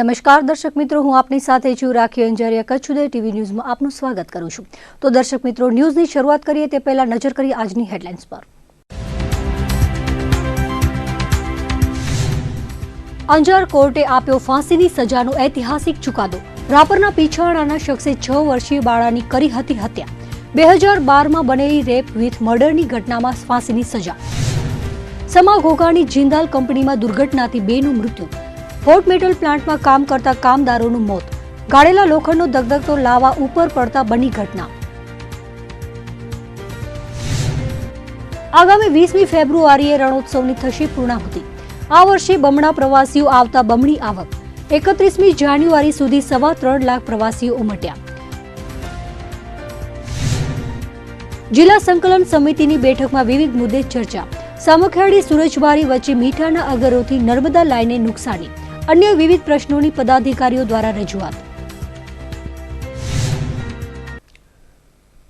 નમસ્કાર દર્શક મિત્રો, હું આપની સાથે છું રાખી અંજારિયા. કચ્છ ઉદય ટીવી ન્યૂઝમાં આપનું સ્વાગત કરું છું. તો દર્શક મિત્રો, ન્યૂઝની શરૂઆત કરીએ તે પહેલા નજર કરીએ આજની હેડલાઇન્સ પર. અંજાર કોર્ટે આપ્યો ફાંસીની સજાનો ઐતિહાસિક ચુકાદો. રાપરના પીછાણાના શખ્સે 6 વર્ષીય બાળાની કરી હતી હત્યા. 2012માં બનેલી રેપ વિથ મર્ડરની ઘટનામાં ફાંસીની સજા. સમા ઘોઘાની જિંદાલ કંપનીમાં દુર્ઘટનાથી 2નું મૃત્યુ. હોટ મેટલ પ્લાન્ટમાં કામ કરતા કામદારોનું મોત. ગાળેલા લોખંડનો ધગધગતો લાવા ઉપર પડતા બની ઘટના. આગામી 20મી ફેબ્રુઆરીએ રણોત્સવની થશે પૂર્ણાહુતિ. આ વર્ષે બમણા પ્રવાસીઓ આવતા બમણી આવક. 31મી જાન્યુઆરી સુધી 3.25 લાખ પ્રવાસીઓ ઉમટ્યા. જિલ્લા સંકલન સમિતિની બેઠકમાં વિવિધ મુદ્દે ચર્ચા. સામખિયાળી સુરજબારી વચ્ચે મીઠાના અગરોથી નર્મદા લાઇનને નુકસાની. અન્ય વિવિધ પ્રશ્નોની પદાધિકારીઓ દ્વારા રજૂઆત.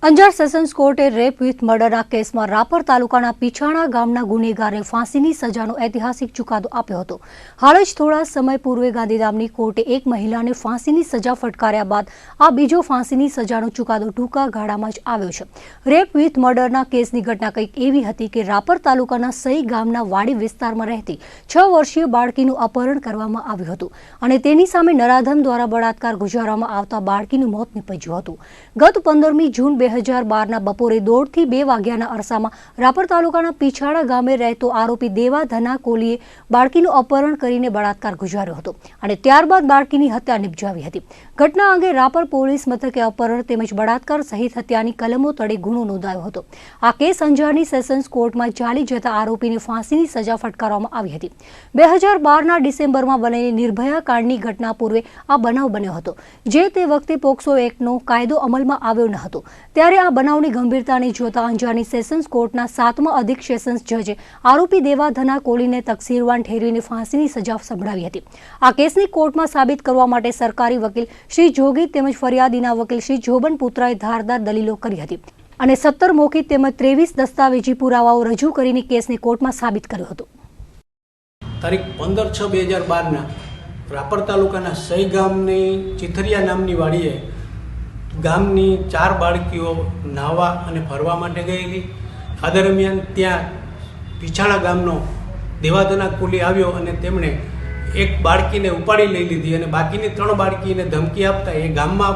અંજાર સેશન્સ કોર્ટે રેપ વિથ મર્ડરના કેસમાં રાપર તાલુકાના પીછાણા ગામના ગુનેગારને ફાંસીની સજાનો ઐતિહાસિક ચુકાદો આપ્યો હતો. હાલ જ થોડા સમય પૂર્વે ગાંધીધામની કોર્ટે એક મહિલાને ફાંસીની સજા ફટકાર્યા બાદ આ બીજો ફાંસીની સજાનો ચુકાદો ટૂંકા ગાળામાં જ આવ્યો છે. રેપ વિથ મર્ડરના કેસની ઘટના કંઈક એવી હતી કે રાપર તાલુકાના સઈ ગામના વાડી વિસ્તારમાં રહેતી 6 વર્ષીય બાળકીનું અપહરણ કરવામાં આવ્યું હતું અને તેની સામે નરાધમ દ્વારા બળાત્કાર ગુજારવામાં આવતા બાળકીનું મોત નીપજ્યું હતું. ગત 15મી જૂન 2012ના બપોરે 1:30 થી 2 વાગ્યાના અરસામાં રાપર તાલુકાના પીછાડા ગામે રહેતો આરોપી દેવા ધના કોલીએ બાળકીનું અપહરણ કરીને બળાત્કાર ગુજાર્યો હતો અને ત્યારબાદ બાળકીની હત્યા નિપજાવી હતી. ઘટના અંગે રાપર પોલીસ મથકે અપહરણ તેમજ બળાત્કાર સહિત હત્યાની કલમો તળે ગુનો નોંધાયો હતો. આ કેસ અંજારની સેશન્સ કોર્ટમાં ચાલી જતા આરોપીને ફાંસીની સજા ફટકારવામાં આવી હતી. 2012ના ડિસેમ્બરમાં બનેલી નિર્ભયા કાંડની ઘટના પૂર્વે આ બનાવ બન્યો હતો. જે તે વખતે પોક્સો એક્ટનો કાયદો અમલમાં આવ્યો ન હતો. ત્યારે આ બનાવની ગંભીરતાને જોતા અંજારની સેશન્સ કોર્ટના 7મા અધિક સેશન્સ જજે આરોપી દેવાધના કોલીને તકસીરવાન ઠેરવીને ફાંસીની સજા સંભળાવી હતી. આ કેસની કોર્ટમાં સાબિત કરવા માટે સરકારી વકીલ શ્રી જોગી તેમજ ફરિયાદીના વકીલ શ્રી જોબન પુત્રાએ ધારદાર દલીલો કરી હતી અને 17 મૌખિક તેમજ 23 દસ્તાવેજી પુરાવાઓ રજૂ કરીને કેસને કોર્ટમાં સાબિત કર્યો હતો. તારીખ 15/6/2012ના રાપર તાલુકાના સઈ ગામની ચિથરિયા નામની વાડીએ ગામની 4 બાળકીઓ નાહવા અને ફરવા માટે ગયેલી. આ દરમિયાન ત્યાં પીછાણા ગામનો દેવાધના કોલી આવ્યો અને તેમણે એક બાળકીને ઉપાડી લઈ લીધી અને બાકીની 3 બાળકીને ધમકી આપતા એ ગામમાં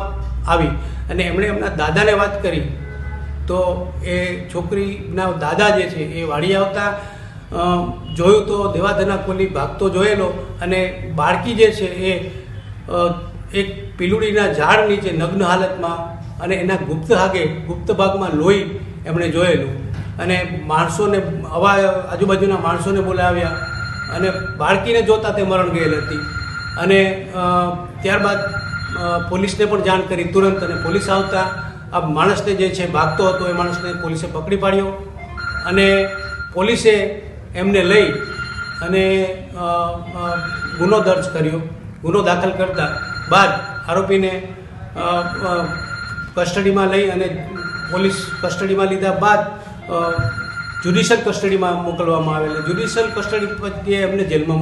આવી અને એમણે એમના દાદાને વાત કરી. તો એ છોકરીના દાદા જે છે એ વાડી આવતા જોયું તો દેવાધના કોલી ભાગતો જોયેલો અને બાળકી જે છે એ એક પીલુડીના ઝાડ નીચે નગ્ન હાલતમાં અને એના ગુપ્ત ભાગમાં લોહી એમણે જોયેલું અને માણસોને આજુબાજુના માણસોને બોલાવ્યા અને બાળકીને જોતા તે મરણ ગયેલ હતી અને ત્યારબાદ પોલીસને પણ જાણ કરી તુરંત અને પોલીસ આવતા આ માણસને જે છે ભાગતો હતો એ માણસને પોલીસે પકડી પાડ્યો અને પોલીસે એમને લઈ અને ગુનો દર્જ કર્યો. ગુનો દાખલ કરતા બાદ આરોપીને કસ્ટડીમાં લઈ અને પોલીસ કસ્ટડીમાં લીધા બાદ જ્યુડિશિયલ કસ્ટડીમાં મોકલવામાં આવેલા. જ્યુડિશિયલ કસ્ટડી પછી એમને જેલમાં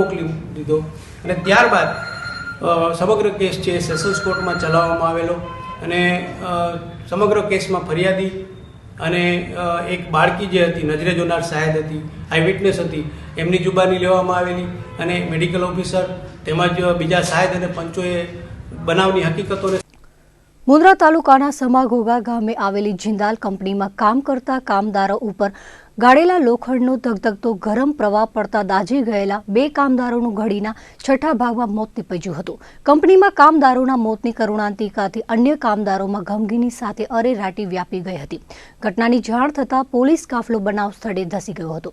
મોકલી દીધો અને ત્યારબાદ સમગ્ર કેસ છે એ સેશન્સ કોર્ટમાં ચલાવવામાં આવેલો અને સમગ્ર કેસમાં ફરિયાદી અને એક બાળકી જે હતી નજરે જોનાર શાયદ હતી, આઈ વિટનેસ હતી, એમની જુબાની લેવામાં આવેલી અને મેડિકલ ઓફિસર તેમજ બીજા શાયદ અને પંચોએ બનાવની હકીકતોને. મુન્દ્રા તાલુકાના સમા ઘોઘા ગામે આવેલી જિંદાલ કંપનીમાં કામ કરતા કામદારો ઉપર ગાળેલા લોખંડનો ધગધગતો ગરમ પ્રવાહ પડતા દાઝી ગયેલા 2 કામદારોનું ઘડીના 6ઠા ભાગમાં મોત નીપજ્યું હતું. કંપનીમાં કામદારોના મોતની કરુણાંતિકાથી અન્ય કામદારોમાં ગમગીની સાથે અરેરાટી વ્યાપી ગઈ હતી. ઘટનાની જાણ થતાં પોલીસ કાફલો બનાવ સ્થળે ધસી ગયો હતો.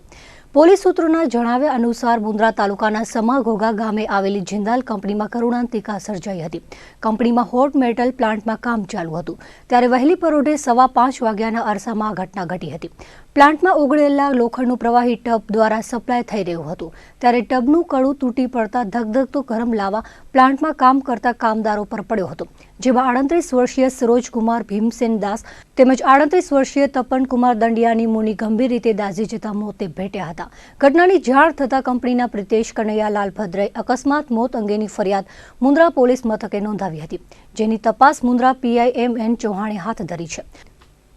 પોલીસ સૂત્રોના જણાવ્યા અનુસાર મુન્દ્રા તાલુકાના સમા ઘોઘા ગામે આવેલી જિંદાલ કંપનીમાં કરુણાંતિકા સર્જાઈ હતી. કંપનીમાં હોટ મેટલ પ્લાન્ટમાં કામ ચાલુ હતું ત્યારે વહેલી પરોઢે 5:15 વાગ્યાના અરસામાં આ ઘટના ઘટી હતી. પ્લાન્ટમાં ઓગળેલા લોખંડનું પ્રવાહી ટબ દ્વારા સપ્લાય થઈ રહ્યું હતું ત્યારે ટબનું કડું તૂટી પડતા ધગધગતો ગરમ લાવા પ્લાન્ટમાં કામ કરતા કામદારો પર પડ્યો હતો, જેમાં 38 વર્ષીય સરોજકુમાર ભીમસેન દાસ તેમજ 38 વર્ષીય તપનકુમાર દંડિયાની મુનિ ગંભીર રીતે દાઝી જતા મોતે ભેટ્યા હતા। ઘટનાની જાણ થતાં કંપનીના પ્રિતેશ કનૈયાલાલ ભદ્રાએ અકસ્માત મોત અંગેની ફરિયાદ મુન્દ્રા પોલીસ મથકે નોંધાવી હતી, જેની તપાસ મુન્દ્રા પીઆઈ એમ.એન. ચૌહાણે હાથ ધરી છે।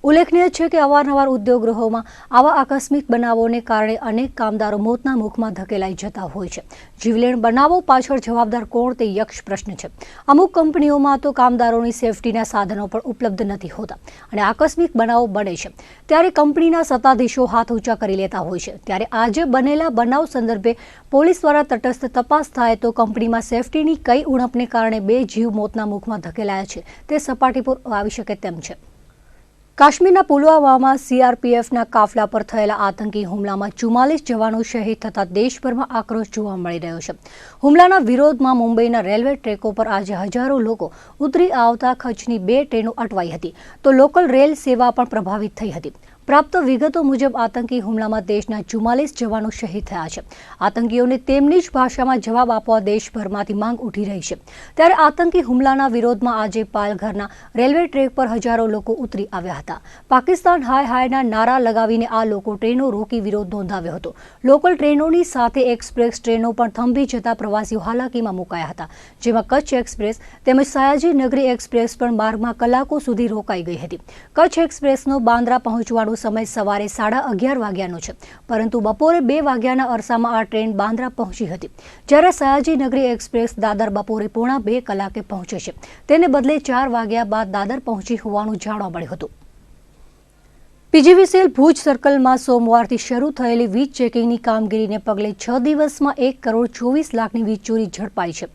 ઉલ્લેખનીય છે કે અવારનવાર ઉદ્યોગગૃહોમાં આવા આકસ્મિક બનાવોને કારણે અનેક કામદારો મોતના મુખમાં ધકેલાઈ જતા હોય છે। જીવલેણ બનાવો પાછળ જવાબદાર કોણ તે યક્ષ પ્રશ્ન છે। અમુક કંપનીઓમાં તો કામદારોની સેફટીના સાધનો પણ ઉપલબ્ધ નથી હોતા અને આકસ્મિક બનાવો બને છે ત્યારે કંપનીના સત્તાધીશો હાથ ઊંચા કરી લેતા હોય છે। ત્યારે આજે બનેલા બનાવ સંદર્ભે પોલીસ દ્વારા તટસ્થ તપાસ થાય તો કંપનીમાં સેફટીની કઈ ઉણપને કારણે 2 જીવ મોતના મુખમાં ધકેલાયા છે તે સપાટી પર આવી શકે તેમ છે। કાશ્મીરના પુલવામામાં સીઆરપીએફના કાફલા પર થયેલા આતંકી હુમલામાં 44 જવાનો શહીદ થતા દેશભરમાં આક્રોશ જોવા મળી રહ્યો છે। હુમલાના વિરોધમાં મુંબઈના રેલવે ટ્રેકો પર આજે હજારો લોકો ઉતરી આવતા કચ્છની 2 ટ્રેનો અટવાઈ હતી તો લોકલ રેલ સેવા પણ પ્રભાવિત થઈ હતી। પ્રાપ્ત વિગતો મુજબ આતંકી હુમલામાં દેશના 44 જવાનો શહીદ થયા છે। આતંકીઓને તેમની જ ભાષામાં જવાબ આપવા દેશભરમાંથી માંગ ઉઠી રહી છે ત્યારે આતંકી હુમલાના વિરોધમાં આજે પાલઘરના રેલવે ટ્રેક પર હજારો લોકો ઉતરી આવ્યા હતા। પાકિસ્તાન હાય હાયના નારા લગાવીને આ લોકો ટ્રેનો રોકી વિરોધ નોંધાવ્યો હતો। લોકલ ટ્રેનોની સાથે એક્સપ્રેસ ટ્રેનો પણ થંભી જતા પ્રવાસીઓ હાલાકીમાં મુકાયા હતા, જેમાં કચ્છ એક્સપ્રેસ તેમજ સયાજી નગરી એક્સપ્રેસ પણ માર્ગમાં કલાકો સુધી રોકાઈ ગઈ હતી। કચ્છ એક્સપ્રેસનો બાંદ્રા પહોંચવાનો સમય સવારે 11:30 વાગ્યાનો છે, પરંતુ બપોરે 2 વાગ્યાના અરસામાં આ ટ્રેન બાંદ્રા પહોંચી હતી, જ્યારે સયાજી નગરી એક્સપ્રેસ દાદર બપોરે 1:45 કલાકે પહોંચે છે, તેને બદલે 4 વાગ્યા બાદ દાદર પહોંચી હોવાનું જાણવા મળ્યું હતું। પીજીવીસીએલ ભુજ સર્કલમાં સોમવારથી શરૂ થયેલી વીજ ચેકિંગની કામગીરીને પગલે 6 દિવસમાં 1,24 લાખની વીજ ચોરી ઝડપાઈ છે।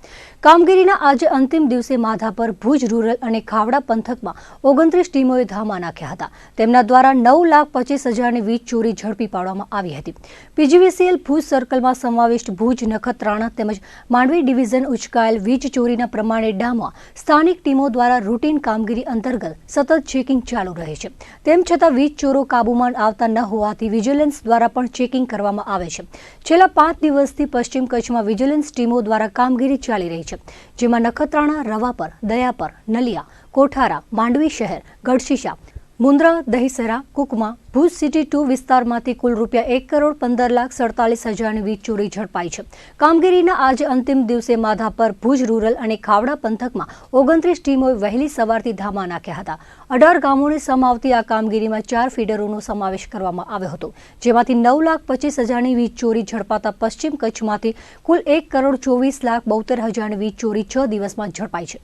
કામગીરીના આજે અંતિમ દિવસે માધાપર, ભુજ રૂરલ અને ખાવડા પંથકમાં 29 ટીમોએ ધામા નાખ્યા હતા। તેમના દ્વારા 9,25,000ની વીજ ચોરી ઝડપી પાડવામાં આવી હતી। પીજીવીસીએલ ભુજ સર્કલમાં સમાવિષ્ટ ભુજ, નખત્રાણા તેમજ માંડવી ડિવિઝન ઉચકાયેલ વીજ ચોરીના પ્રમાણે ડામમાં સ્થાનિક ટીમો દ્વારા રૂટીન કામગીરી અંતર્ગત સતત ચેકિંગ ચાલુ રહે છે। તેમ છતાં વીજ ચોરો કાબૂમાં આવતા ન હોવાથી વિજિલન્સ દ્વારા પણ ચેકિંગ કરવામાં આવે છે। છેલ્લા 5 દિવસથી પશ્ચિમ કચ્છમાં વિજિલન્સ ટીમો દ્વારા કામગીરી ચાલી રહી છે, જેમાં નખત્રાણા, રવાપર, દયાપર, નલિયા, કોઠારા, માંડવી શહેર, ગઢશીશા, મુન્દ્રા, દહીસરા, કુકમા, ભુજ સિટી 2 વિસ્તારમાંથી કુલ રૂપિયા 1,15,47,000ની વીજ ચોરી ઝડપાઈ છે। કામગીરીના આજે અંતિમ દિવસે માધાપર, ભુજ રૂરલ અને ખાવડા પંથકમાં 29 ટીમોએ વહેલી સવારથી ધામા નાખ્યા હતા। 18 ગામોને સમાવતી આ કામગીરીમાં 4 ફીડરોનો સમાવેશ કરવામાં આવ્યો હતો, જેમાંથી 9,25,000ની વીજ ચોરી ઝડપાતા પશ્ચિમ કચ્છમાંથી કુલ 1,24,72,000ની વીજ ચોરી 6 દિવસમાં ઝડપાઈ છે।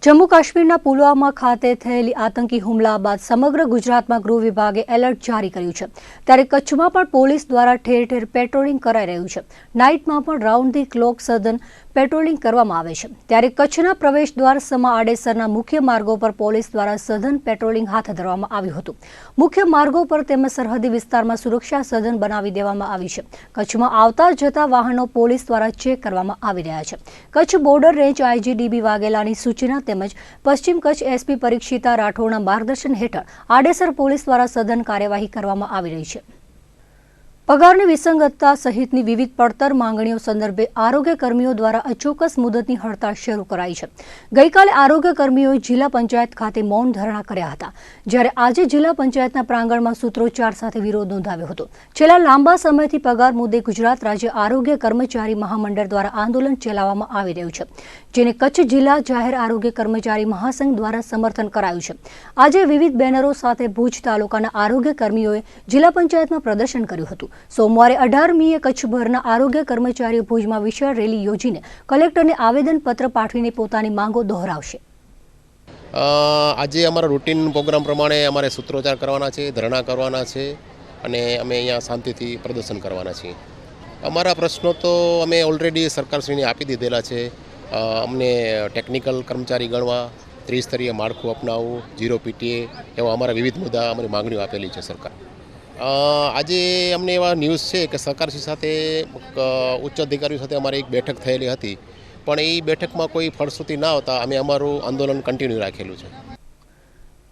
જમ્મુ કાશ્મીરના પુલવામા ખાતે થયેલી આતંકી હુમલા બાદ સમગ્ર ગુજરાતમાં ગૃહ વિભાગે એલર્ટ જારી કર્યું છે, ત્યારે કચ્છમાં પણ પોલીસ દ્વારા ઠેર ઠેર પેટ્રોલિંગ કરાઈ રહ્યું છે। નાઇટમાં પણ રાઉન્ડ ધી ક્લોક સઘન પેટ્રોલિંગ કરવામાં આવે છે, ત્યારે કચ્છના પ્રવેશ દ્વાર સમા આડેસરના મુખ્ય માર્ગો પર પોલીસ દ્વારા સઘન પેટ્રોલિંગ હાથ ધરવામાં આવ્યું હતું। મુખ્ય માર્ગો પર તેમજ સરહદી વિસ્તારમાં સુરક્ષા સઘન બનાવી દેવામાં આવી છે। કચ્છમાં આવતા જતા વાહનો પોલીસ દ્વારા ચેક કરવામાં આવી રહ્યા છે। કચ્છ બોર્ડર રેન્જ આઈજીડીબી વાઘેલાની સૂચના તેમજ પશ્ચિમ કચ્છ એસપી પરીક્ષિતા રાઠોડના માર્ગદર્શન હેઠળ આડેસર પોલીસ દ્વારા સઘન કાર્યવાહી કરવામાં આવી રહી છે। પગારની વિસંગતતા સહિતની વિવિધ પડતર માંગણીઓ સંદર્ભે આરોગ્ય કર્મીઓ દ્વારા અચોક્કસ મુદતની હડતાળ શરૂ કરાઈ છે। ગઈકાલે આરોગ્ય કર્મીઓએ જિલ્લા પંચાયત ખાતે મૌન ધરણા કર્યા હતા, જ્યારે આજે જિલ્લા પંચાયતના પ્રાંગણમાં સૂત્રોચ્ચાર સાથે વિરોધ નોંધાવ્યો હતો। છેલ્લા લાંબા સમયથી પગાર મુદ્દે ગુજરાત રાજ્ય આરોગ્ય કર્મચારી મહામંડળ દ્વારા આંદોલન ચલાવવામાં આવી રહ્યું છે, જેને કચ્છ જિલ્લા જાહેર આરોગ્ય કર્મચારી મહાસંઘ દ્વારા સમર્થન કરાયું છે। આજે વિવિધ બેનરો સાથે ભુજ તાલુકાના આરોગ્ય કર્મીઓએ જિલ્લા પંચાયતમાં પ્રદર્શન કર્યું હતું। સોમવારે 18મીએ કચ્છભરના આરોગ્ય કર્મચારીઓ ભુજમાં વિશાળ રેલી યોજીને કલેક્ટરને આવેદનપત્ર પાઠવીને પોતાની માંગો દોહરાવશે। આજે અમારા રૂટીન પ્રોગ્રામ પ્રમાણે અમારે સૂત્રોચ્ચાર કરવાના છે, ધરણા કરવાના છે અને અમે અહીંયા શાંતિથી પ્રદર્શન કરવાના છીએ। અમારા પ્રશ્નો તો અમે ઓલરેડી સરકારશ્રીને આપી દીધેલા છે। અમને ટેકનિકલ કર્મચારી ગણવા, ત્રિસ્તરીય માળખું અપનાવવું, 0 PTA એવા અમારા વિવિધ મુદ્દા અમારી માંગણીઓ આપેલી છે સરકાર। આજે અમને એવા ન્યૂઝ છે કે સરકારશ્રી સાથે ઉચ્ચ અધિકારીઓ સાથે અમારી એક બેઠક થયેલી હતી, પણ એ બેઠકમાં કોઈ ફળશ્રુતિ ના આવતા અમે અમારું આંદોલન કન્ટિન્યુ રાખેલું છે।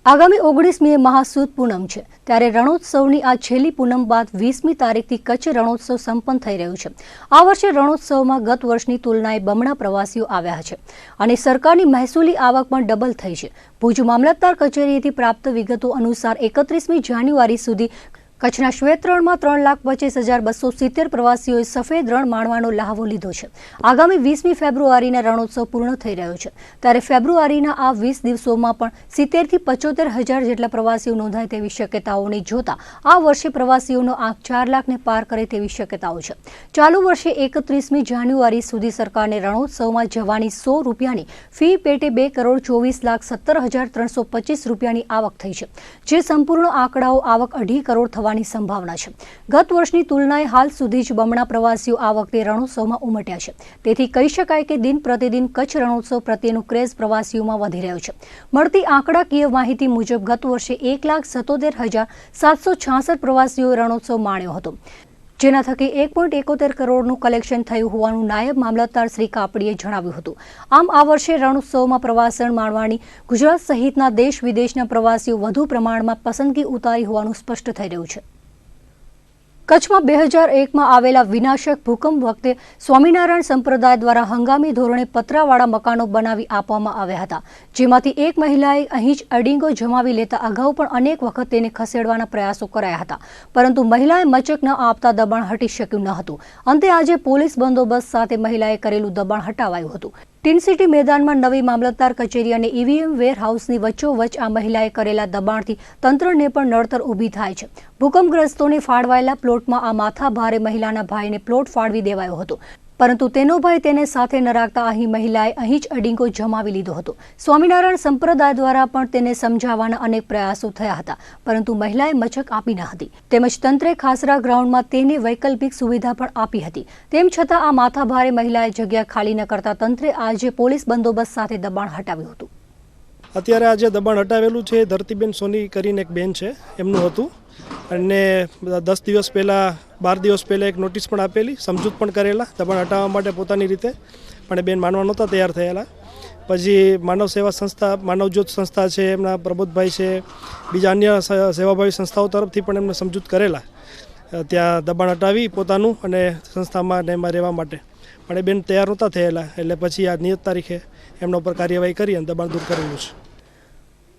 આગામી 19મીએ મહાસુદ પૂનમ છે ત્યારે રણોત્સવની આ છેલ્લી પૂનમ બાદ 20મી તારીખથી કચ્છ રણોત્સવ સંપન્ન થઈ રહ્યું છે। આ વર્ષે રણોત્સવમાં ગત વર્ષની તુલનાએ બમણા પ્રવાસીઓ આવ્યા છે અને સરકારની મહેસૂલી આવક પણ ડબલ થઈ છે। ભુજ મામલતદાર કચેરીએથી પ્રાપ્ત વિગતો અનુસાર 31મી જાન્યુઆરી સુધી કચ્છના શ્વેત રણમાં 3,25,270 પ્રવાસીઓએ સફેદ રણ માણવાનો લહાવો લીધો છે। આગામી 20મી ફેબ્રુઆરીના રણોત્સવ પૂર્ણ થઈ રહ્યો છે ત્યારે ફેબ્રુઆરીના આ 20 દિવસોમાં પણ 70 થી 75,000 જેટલા પ્રવાસીઓ નોંધાય તેવી શક્યતાઓને જોતા આ વર્ષે પ્રવાસીઓનો આંક 4 લાખને પાર કરે તેવી શક્યતાઓ છે। ચાલુ વર્ષે 31મી જાન્યુઆરી સુધી સરકારને રણોત્સવમાં જવાની 100 રૂપિયાની ફી પેટે 2,24,17,325 રૂપિયાની આવક થઈ છે, જે સંપૂર્ણ આંકડાઓ આવક 2.5 કરોડ થવાની સંભાવના છે। ગત વર્ષની તુલનાએ હાલ સુધી જ બમણા પ્રવાસીઓ આ વખતે રણોત્સવમાં ઉમટ્યા છે। તેથી કહી શકાય કે દિન પ્રતિદિન કચ્છ રણોત્સવ પ્રત્યેનો ક્રેઝ પ્રવાસીઓમાં વધી રહ્યો છે। મળતી આંકડાકીય માહિતી મુજબ ગત વર્ષે 1,77,766 પ્રવાસીઓએ રણોત્સવ માણ્યો હતો, જેના થકી 1.71 કરોડનું કલેક્શન થયું હોવાનું નાયબ મામલતદાર શ્રી કાપડીએ જણાવ્યું હતું। આમ આ વર્ષે રણોત્સવમાં પ્રવાસન માણવાની ગુજરાત સહિતના દેશ વિદેશના પ્રવાસીઓ વધુ પ્રમાણમાં પસંદગી ઉતારી હોવાનું સ્પષ્ટ થઈ રહ્યું છે। કચ્છમાં 2001માં આવેલા વિનાશક ભૂકંપ વખતે સ્વામિનારાયણ સંપ્રદાય દ્વારા હંગામી ધોરણે પતરાવાળા મકાનો બનાવી આપવામાં આવ્યા હતા, જેમાંથી એક મહિલાએ અહીં જ અડીંગો જમાવી લેતા અગાઉ પણ અનેક વખત તેને ખસેડવાના પ્રયાસો કરાયા હતા, પરંતુ મહિલાએ મચક ન આપતા દબાણ હટી શક્યું ન હતું। અંતે આજે પોલીસ બંદોબસ્ત સાથે મહિલાએ કરેલું દબાણ હટાવાયું હતું। ટીન સિટી મેદાનમાં નવી મામલતદાર કચેરી અને ઈવીએમ વેરહાઉસની વચ્ચોવચ્ચ આ મહિલાએ કરેલા દબાણથી તંત્રને પણ નડતર ઊભી થાય છે। ભૂકંપગ્રસ્તોને ફાળવાયેલા પ્લોટમાં આ માથા ભારે મહિલાના ભાઈને પ્લોટ ફાળવી દેવાયો હતો, પરંતુ તેનો ભાઈ તેને સાથે ન રાખતા અહીં મહિલાએ અહીં જ અડીંગો જમાવી લીધો હતો। સ્વામિનારાયણ સંપ્રદાય દ્વારા પણ તેને સમજાવવાના અનેક પ્રયાસો થયા હતા, પરંતુ મહિલાએ મચક આપી ન હતી। તેમજ તંત્રે ખાસરા ગ્રાઉન્ડમાં તેને વૈકલ્પિક સુવિધા પણ આપી હતી। તેમ છતાં આ માથાભારે મહિલાએ જગ્યા ખાલી ન કરતા તંત્રે આજે પોલીસ બંદોબસ્ત સાથે દબાણ હટાવ્યું હતું। અત્યારે આજે દબાણ હટાવેલું છે ધરતીબેન સોની કરીને એક બેન છે, એમનું હતું અને 10 દિવસ પહેલાં 12 દિવસ પહેલાં એક નોટિસ પણ આપેલી, સમજૂત પણ કરેલા દબાણ હટાવવા માટે પોતાની રીતે, પણ એ બેન માનવા નહોતા તૈયાર થયેલા। પછી માનવ સેવા સંસ્થા, માનવજ્યોત સંસ્થા છે, એમના પ્રબોધભાઈ છે, બીજા અન્ય સેવાભાવી સંસ્થાઓ તરફથી પણ એમને સમજૂત કરેલા ત્યાં દબાણ હટાવી પોતાનું અને સંસ્થામાં ને એમાં રહેવા માટે, પણ એ બેન તૈયાર નહોતા થયેલા, એટલે પછી આ નિયત તારીખે એમના ઉપર કાર્યવાહી કરી અને દબાણ દૂર કરેલું છે।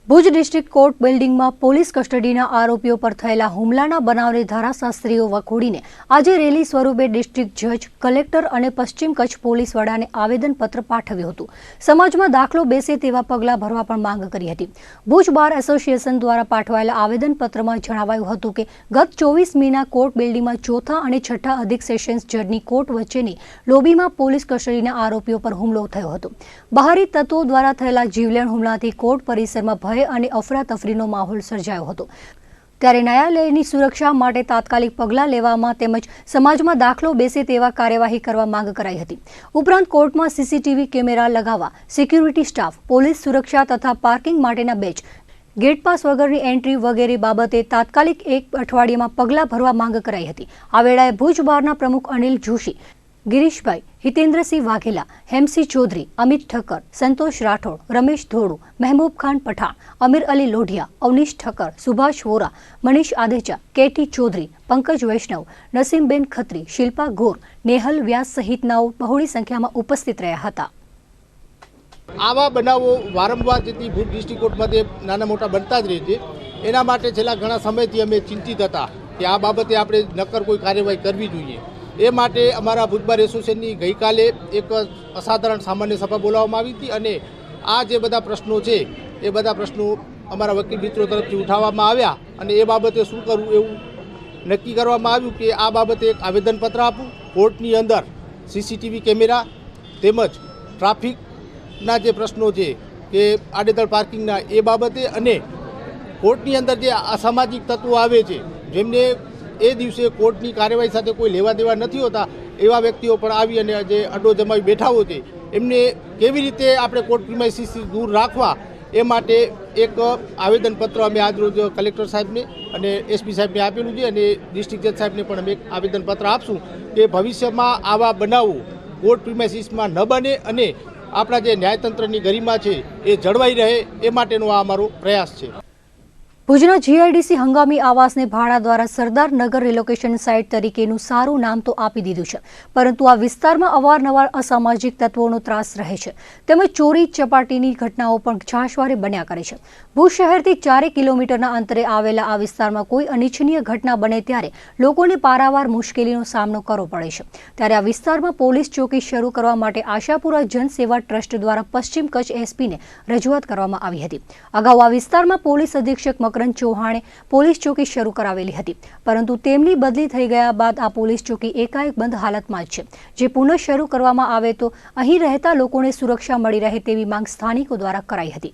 ભુજ ડિસ્ટ્રિક્ટ કોર્ટ બિલ્ડિંગમાં પોલીસ કસ્ટડીના આરોપીઓ પર થયેલા હુમલાના બનાવને ધારાશાસ્ત્રીઓ વખોડીને આજે રેલી સ્વરૂપે ડિસ્ટ્રિક્ટ જજ, કલેક્ટર અને પશ્ચિમ કચ્છ પોલીસ વડાને આવેદનપત્ર પાઠવ્યું હતું। સમાજમાં દાખલો બેસે તેવા પગલાં ભરવા પણ માંગ કરી હતી। ભુજ બાર એસોસિએશન દ્વારા પાઠવાયેલા આવેદનપત્રમાં જણાવાયું હતું કે ગત 24મીના કોર્ટ બિલ્ડિંગમાં ચોથા અને છઠ્ઠા અધિક સેશન્સ જજની કોર્ટ વચ્ચેની લોબીમાં પોલીસ કસ્ટડીના આરોપીઓ પર હુમલો થયો હતો। બહારી તત્વો દ્વારા થયેલા જીવલેણ હુમલાથી કોર્ટ પરિસરમાં ભય અને અફરાતફરીનો માહોલ સર્જાયો હતો, ત્યારે ન્યાયાલયની સુરક્ષા માટે તાત્કાલિક પગલાં લેવામાં તેમજ સમાજમાં દાખલો બેસે તેવા કાર્યવાહી કરવા માંગ કરાઈ હતી। ઉપરાંત કોર્ટમાં સીસીટીવી કેમેરા લગાવવા, સિક્યુરિટી સ્ટાફ, પોલીસ સુરક્ષા તથા પાર્કિંગ માટેના બેચ, ગેટ પાસ વગરની એન્ટ્રી વગેરે બાબતે તાત્કાલિક 1 અઠવાડિયામાં પગલાં ભરવા માંગ કરાઈ હતી। આ વેળાએ ભુજ બારના પ્રમુખ અનિલ જોશી, गिरीशभाई, हितेन्द्रसिंह वाघेला, हेमसिंह चौधरी, अमित ठक्कर, संतोष राठौड़, रमेश धोड़ू, महबूब खान पठाण, अमीर अली लोढ़िया, अवनीश ठक्कर, सुभाष वोरा, मनीष आदेचा, केटी चौधरी, पंकज वैष्णव, नसीमबेन खत्री, शिल्पा गोर, नेहल व्यास सहितनाओ बहुड़ी संख्यामां उपस्थित रह्या हता। आवा बनावो वारंवार जती भूज डिस्ट्रिक्ट कोर्टमांथी नाना मोटा बनता ज रहे छे। एना माटे छेल्ला घणा समयथी अमे चिंतित हता के आ बाबते आपणे नक्कर कोई कार्यवाही करवी जोईए। એ માટે અમારા ભુજબાર એસોસિએશનની ગઈકાલે એક અસાધારણ સામાન્ય સભા બોલાવવામાં આવી હતી અને આ જે બધા પ્રશ્નો છે એ બધા પ્રશ્નો અમારા વકીલ મિત્રો તરફથી ઉઠાવવામાં આવ્યા અને એ બાબતે શું કરવું એવું નક્કી કરવામાં આવ્યું કે આ બાબતે એક આવેદનપત્ર આપવું, કોર્ટની અંદર સીસીટીવી કેમેરા તેમજ ટ્રાફિકના જે પ્રશ્નો છે કે આડેધડ પાર્કિંગના એ બાબતે અને કોર્ટની અંદર જે અસામાજિક તત્વો આવે છે જેમને એ દિવસે કોર્ટની કાર્યવાહી સાથે કોઈ લેવા દેવા નથી હોતા એવા વ્યક્તિઓ પણ આવી અને જે અડ્ડો જમાવી બેઠા હોય છે એમને કેવી રીતે આપણે કોર્ટ પ્રિમાઇસીસથી દૂર રાખવા એ માટે એક આવેદનપત્ર અમે આજરોજ કલેક્ટર સાહેબને અને એસપી સાહેબને આપેલું છે અને ડિસ્ટ્રિક્ટ જજ સાહેબને પણ અમે એક આવેદનપત્ર આપશું કે ભવિષ્યમાં આવા બનાવો કોર્ટ પ્રિમાઇસીસમાં ન બને અને આપણા જે ન્યાયતંત્રની ગરિમા છે એ જળવાઈ રહે એ માટેનો આ અમારો પ્રયાસ છે। ભુજના જીઆઈડીસી હંગામી આવાસને ભાડા દ્વારા સરદાર નગર રિલોકેશન સાઇટ તરીકેનું સારું નામ તો આપી દીધું છે, પરંતુ આ વિસ્તારમાં અવારનવાર અસામાજિક તત્વોનો ત્રાસ રહે છે તેમજ ચોરી ચપાટીની ઘટનાઓ પણ છાશવારે બન્યા કરે છે. ભુજ શહેરથી 4 કિલોમીટરના અંતરે આવેલા આ વિસ્તારમાં કોઈ અનિચ્છનીય ઘટના બને ત્યારે લોકોને પારાવાર મુશ્કેલીનો સામનો કરવો પડે છે. ત્યારે આ વિસ્તારમાં પોલીસ ચોકી શરૂ કરવા માટે આશાપુરા જનસેવા ટ્રસ્ટ દ્વારા પશ્ચિમ કચ્છ એસપીને રજૂઆત કરવામાં આવી હતી. અગાઉ આ વિસ્તારમાં પોલીસ અધિક્ષક મકરંદ ચૌહાણે પોલીસ ચોકી શરૂ કરાવેલી હતી, પરંતુ તેમની બદલી થઈ ગયા બાદ આ પોલીસ ચોકી એકાએક બંધ હાલતમાં જ છે. જે પુનઃ શરૂ કરવામાં આવે તો અહીં રહેતા લોકોને સુરક્ષા મળી રહે તેવી માંગ સ્થાનિકો દ્વારા કરાઈ હતી.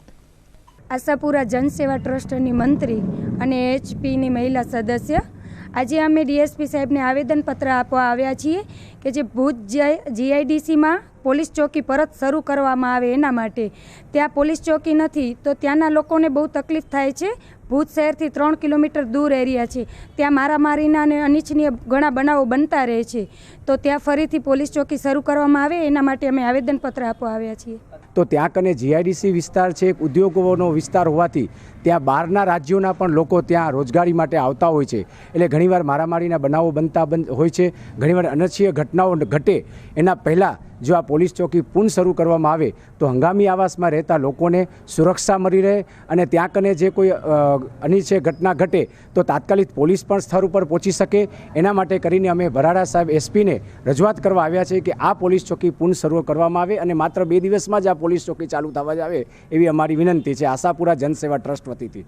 આશાપુરા જનસેવા ટ્રસ્ટની મંત્રી અને એચપીની મહિલા સદસ્ય આજે અમે ડીએસપી સાહેબને આવેદનપત્ર આપવા આવ્યા છીએ કે જે ભુજ જીઆઈડીસીમાં પોલીસ ચોકી પરત શરૂ કરવામાં આવે એના માટે. ત્યાં પોલીસ ચોકી નથી તો ત્યાંના લોકોને બહુ તકલીફ થાય છે. ભુજ શહેરથી 3 કિલોમીટર દૂર એરિયા છે, ત્યાં મારામારીના અને અનિચ્છનીય ઘણા બનાવો બનતા રહે છે. તો ત્યાં ફરીથી પોલીસ ચોકી શરૂ કરવામાં આવે એના માટે અમે આવેદનપત્ર આપવા આવ્યા છીએ. તો ત્યાં કને જીઆઈડીસી વિસ્તાર છે, એક ઉદ્યોગોનો વિસ્તાર હોવાથી ત્યાં બહારના રાજ્યોના પણ લોકો ત્યાં રોજગારી માટે આવતા હોય છે. એટલે ઘણીવાર મારામારીના બનાવો બનતા હોય છે, ઘણીવાર અનિચ્છનીય ઘટનાઓ ઘટે એના પહેલાં જો આ પોલીસ ચોકી પુનઃ શરૂ કરવામાં આવે તો હંગામી આવાસમાં રહેતા લોકોને સુરક્ષા મળી રહે અને ત્યાં કને જે કોઈ અનિચ્છનીય ઘટના ઘટે તો તાત્કાલિક પોલીસ પણ સ્થળ ઉપર પહોંચી શકે. એના માટે કરીને અમે ભરાડા સાહેબ એસપીને રજૂઆત કરવા આવ્યા છે કે આ પોલીસ ચોકી પુનઃ શરૂ કરવામાં આવે અને માત્ર 2 દિવસમાં જ આ પોલીસ ચોકી ચાલુ થવા જ આવે એવી અમારી વિનંતી છે આશાપુરા જનસેવા ટ્રસ્ટ વતીથી.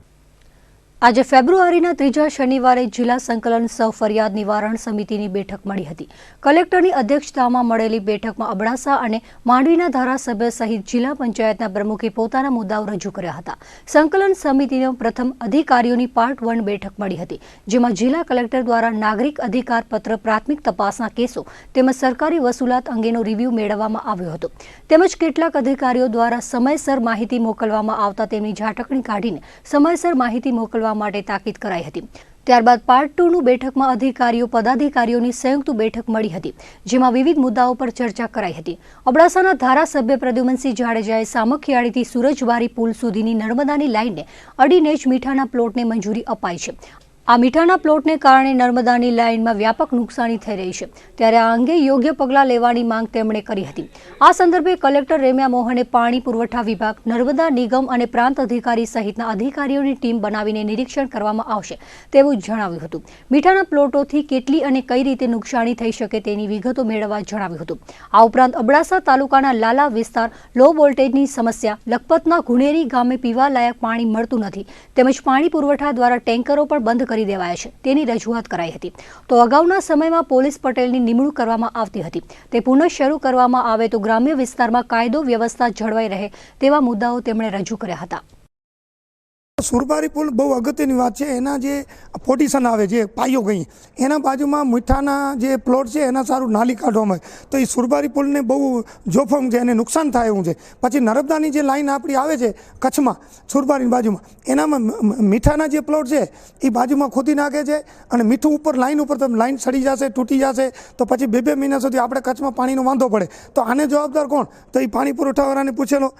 આજે ફેબ્રુઆરીના 3જા શનિવારે જિલ્લા સંકલન સહ ફરિયાદ નિવારણ સમિતિની બેઠક મળી હતી. કલેક્ટરની અધ્યક્ષતામાં મળેલી બેઠકમાં અબડાસા અને માંડવીના ધારાસભ્ય સહિત જિલ્લા પંચાયતના પ્રમુખે પોતાના મુદ્દાઓ રજૂ કર્યા હતા. સંકલન સમિતિનો પ્રથમ અધિકારીઓની પાર્ટ 1 બેઠક મળી હતી, જેમાં જિલ્લા કલેક્ટર દ્વારા નાગરિક અધિકાર પત્ર, પ્રાથમિક તપાસના કેસો તેમજ સરકારી વસૂલાત અંગેનો રિવ્યૂ મેળવવામાં આવ્યો હતો. તેમજ કેટલાક અધિકારીઓ દ્વારા સમયસર માહિતી મોકલવામાં આવતા તેમની ઝાટકણી કાઢીને સમયસર માહિતી મોકલવા માટે તાકીદ કરાઈ હતી. ત્યારબાદ પાર્ટ 2નું બેઠકમાં અધિકારીઓ પદાધિકારીઓની સંયુક્ત બેઠક મળી હતી, જેમાં વિવિધ મુદ્દાઓ પર ચર્ચા કરાઈ હતી. અબડાસાના ધારાસભ્ય પ્રદ્યુમનસિંહ જાડેજાએ સામખિયાળીથી સુરજવારી પુલ સુધીની નર્મદાની લાઇનને અડીને જ મીઠાના પ્લોટને મંજૂરી અપાઈ છે. આ મીઠાના પ્લોટને કારણે નર્મદાની લાઇનમાં વ્યાપક નુકસાની થઈ રહી છે, ત્યારે આ અંગે યોગ્ય પગલાં લેવાની માંગ તેમણે કરી હતી. આ સંદર્ભે કલેક્ટર રેમ્યા મોહને પાણી પુરવઠા વિભાગ, નર્મદા નિગમ અને પ્રાંત અધિકારી સહિતના અધિકારીઓની ટીમ બનાવીને નિરીક્ષણ કરવામાં આવશે તેવું જણાવ્યું હતું. મીઠાના પ્લોટોથી કેટલી અને કઈ રીતે નુકસાની થઈ શકે તેની વિગતો મેળવવા જણાવ્યું હતું. આ ઉપરાંત અબડાસા તાલુકાના લાલા વિસ્તાર લો વોલ્ટેજની સમસ્યા, લખપતના ગુણેરી ગામે પીવાલાયક પાણી મળતું નથી તેમજ પાણી પુરવઠા દ્વારા ટેન્કરો પણ બંધ કરી દેવાયા છે તેની રજૂઆત કરાઈ હતી. તો અગાઉના સમયમાં પોલીસ પટેલની નિમણૂક કરવામાં આવતી હતી, તે પુનઃ શરૂ કરવામાં આવે તો ગ્રામ્ય વિસ્તારમાં કાયદો વ્યવસ્થા જળવાઈ રહે તેવા મુદ્દાઓ તેમણે રજૂ કર્યા હતા. સુરબારી પુલ બહુ અગત્યની વાત છે. એના જે પોટીશન આવે જે પાયો ગઈ એના બાજુમાં મીઠાના જે પ્લોટ છે એના સારું નાલી કાઢવામાં આવે તો એ સુરબારી પુલને બહુ જોખમ છે અને નુકસાન થાય એવું છે. પછી નર્મદાની જે લાઈન આપણી આવે છે કચ્છમાં સુરબારીની બાજુમાં એનામાં મીઠાના જે પ્લોટ છે એ બાજુમાં ખોદી નાખે છે અને મીઠું ઉપર લાઈન ઉપર તમે લાઈન સડી જશે, તૂટી જશે તો પછી 2 મહિના સુધી આપણે કચ્છમાં પાણીનો વાંધો પડે. તો આને જવાબદાર કોણ? તો એ પાણી પુરવઠાવાળાને પૂછેલો.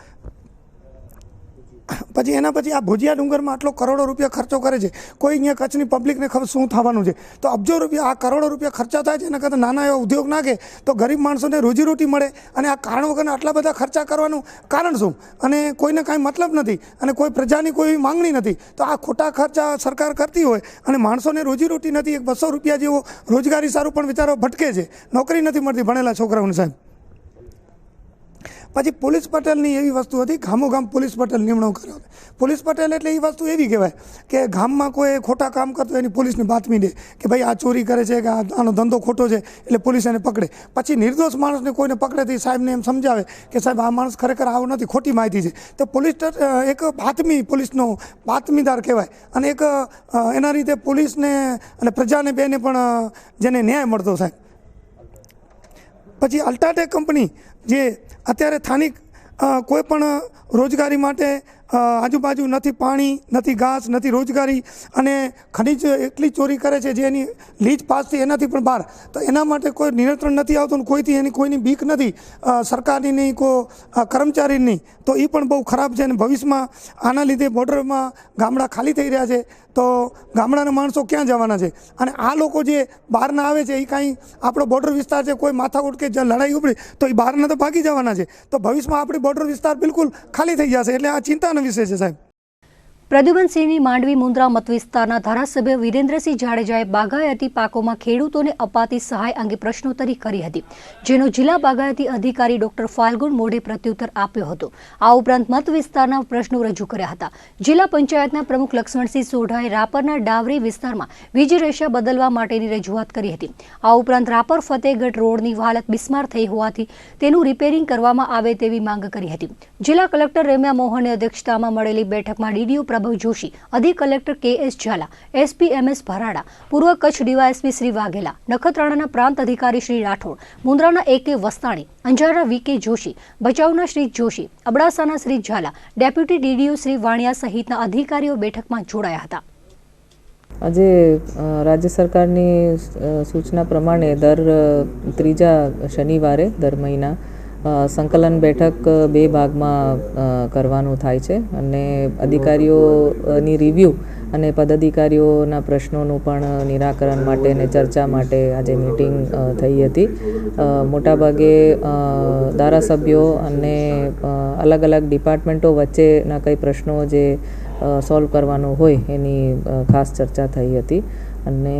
પછી એના પછી આ ભુજિયા ડુંગરમાં આટલો કરોડો રૂપિયા ખર્ચો કરે છે, કોઈ અહીંયા કચ્છની પબ્લિકને ખબર શું થવાનું છે? તો અબજો રૂપિયા, આ કરોડો રૂપિયા ખર્ચા થાય છે. એના કરતાં નાના એવા ઉદ્યોગ નાખે તો ગરીબ માણસોને રોજીરોટી મળે. અને આ કારણ વગરના આટલા બધા ખર્ચા કરવાનું કારણ શું? અને કોઈને કાંઈ મતલબ નથી અને કોઈ પ્રજાની કોઈ માંગણી નથી. તો આ ખોટા ખર્ચા સરકાર કરતી હોય અને માણસોને રોજીરોટી નથી. 200 રૂપિયા જેવો રોજગારી સારું પણ વિચારો ભટકે છે, નોકરી નથી મળતી ભણેલા છોકરાઓને સાહેબ. પછી પોલીસ પટેલની એવી વસ્તુ હતી, ગામોગામ પોલીસ પટેલ નિમણૂક કર્યો. પોલીસ પટેલ એટલે એ વસ્તુ એવી કહેવાય કે ગામમાં કોઈ ખોટા કામ કરતો એની પોલીસને બાતમી દે કે ભાઈ આ ચોરી કરે છે કે આનો ધંધો ખોટો છે, એટલે પોલીસ એને પકડે. પછી નિર્દોષ માણસને કોઈને પકડેથી સાહેબને એમ સમજાવે કે સાહેબ આ માણસ ખરેખર આવો નથી, ખોટી માહિતી છે. તો પોલીસ એક બાતમી, પોલીસનો બાતમીદાર કહેવાય અને એક એના રીતે પોલીસને અને પ્રજાને બેને પણ જેને ન્યાય મળતો સાહેબ. પછી અલ્ટ્રાટેક કંપની જે અત્યારે સ્થાનિક કોઈ પણ રોજગારી માટે આજુબાજુ નથી પાણી, નથી ઘાસ, નથી રોજગારી, અને ખનીજ એટલી ચોરી કરે છે જે એની લીજ પાસ થઈ એનાથી પણ બહાર. તો એના માટે કોઈ નિયંત્રણ નથી આવતું ને કોઈની બીક નથી, સરકારની નહીં, કોઈ કર્મચારીની. તો એ પણ બહુ ખરાબ છે અને ભવિષ્યમાં આના લીધે બોર્ડરમાં ગામડા ખાલી થઈ રહ્યા છે. તો ગામડાના માણસો ક્યાં જવાના છે? અને આ લોકો જે બહારના આવે છે એ કાંઈ આપણો બોર્ડર વિસ્તાર છે, કોઈ માથાકૂટ કે લડાઈ ઉપડી તો એ બહારના તો ભાગી જવાના છે. તો ભવિષ્યમાં આપણી બોર્ડર વિસ્તાર બિલકુલ ખાલી થઈ જશે. એટલે આ ચિંતાનો વિષય છે સાહેબ. પ્રદ્યુમનસિંહની માંડવી મુન્દ્રા મતવિસ્તારના ધારાસભ્ય વિરેન્દ્રસિંહ જાડેજાએ બાગાયતી પાકોમાં ખેડૂતોને અપાતી સહાય અંગે પ્રશ્નોત્તરી કરી હતી, જેનો જિલ્લા બાગાયતી અધિકારી ડોક્ટર ફાલ્ગુન મોઢે પ્રત્યુત્તર આપ્યો હતો. આ ઉપરાંત મત વિસ્તારના પ્રશ્નો રજૂ કર્યા હતા. જિલ્લા પંચાયતના પ્રમુખ લક્ષ્મણસિંહ સોઢાએ રાપરના ડાવરી વિસ્તારમાં વીજ રેષા બદલવા માટેની રજૂઆત કરી હતી. આ ઉપરાંત રાપર ફતેહગઢ રોડની હાલત બિસ્માર થઈ હોવાથી તેનું રિપેરિંગ કરવામાં આવે તેવી માંગ કરી હતી. જિલ્લા કલેક્ટર રેમ્યા મોહનની અધ્યક્ષતામાં મળેલી બેઠકમાં ડીડીઓ પ્રભવ જોશી, અધિક collector KS Zala, SP MS Bharada, પૂર્વ કચ્છ ડીવાયએસપી શ્રી વાઘેલા, નખત્રાણાના પ્રાંત અધિકારી શ્રી રાઠોડ, મુન્દ્રાના AK વસ્તાણી, અંજારના VK જોશી, ભચાઉના શ્રી જોશી, અબડાસાના શ્રી ઝાલા, ડેપ્યુટી DDO શ્રી વાણિયા સહિતના અધિકારીઓ બેઠકમાં જોડાયા હતા. આજે રાજ્ય સરકારની સૂચના પ્રમાણે દર ત્રીજા શનિવારે દર મહિના સંકલન બેઠક 2 ભાગમાં કરવાનું થાય છે અને અધિકારીઓની રિવ્યૂ અને પદાધિકારીઓના પ્રશ્નોનું પણ નિરાકરણ માટે અને ચર્ચા માટે આજે મિટિંગ થઈ હતી. મોટાભાગે ધારાસભ્યો અને અલગ અલગ ડિપાર્ટમેન્ટો વચ્ચેના કંઈ પ્રશ્નો જે સોલ્વ કરવાનો હોય એની ખાસ ચર્ચા થઈ હતી અને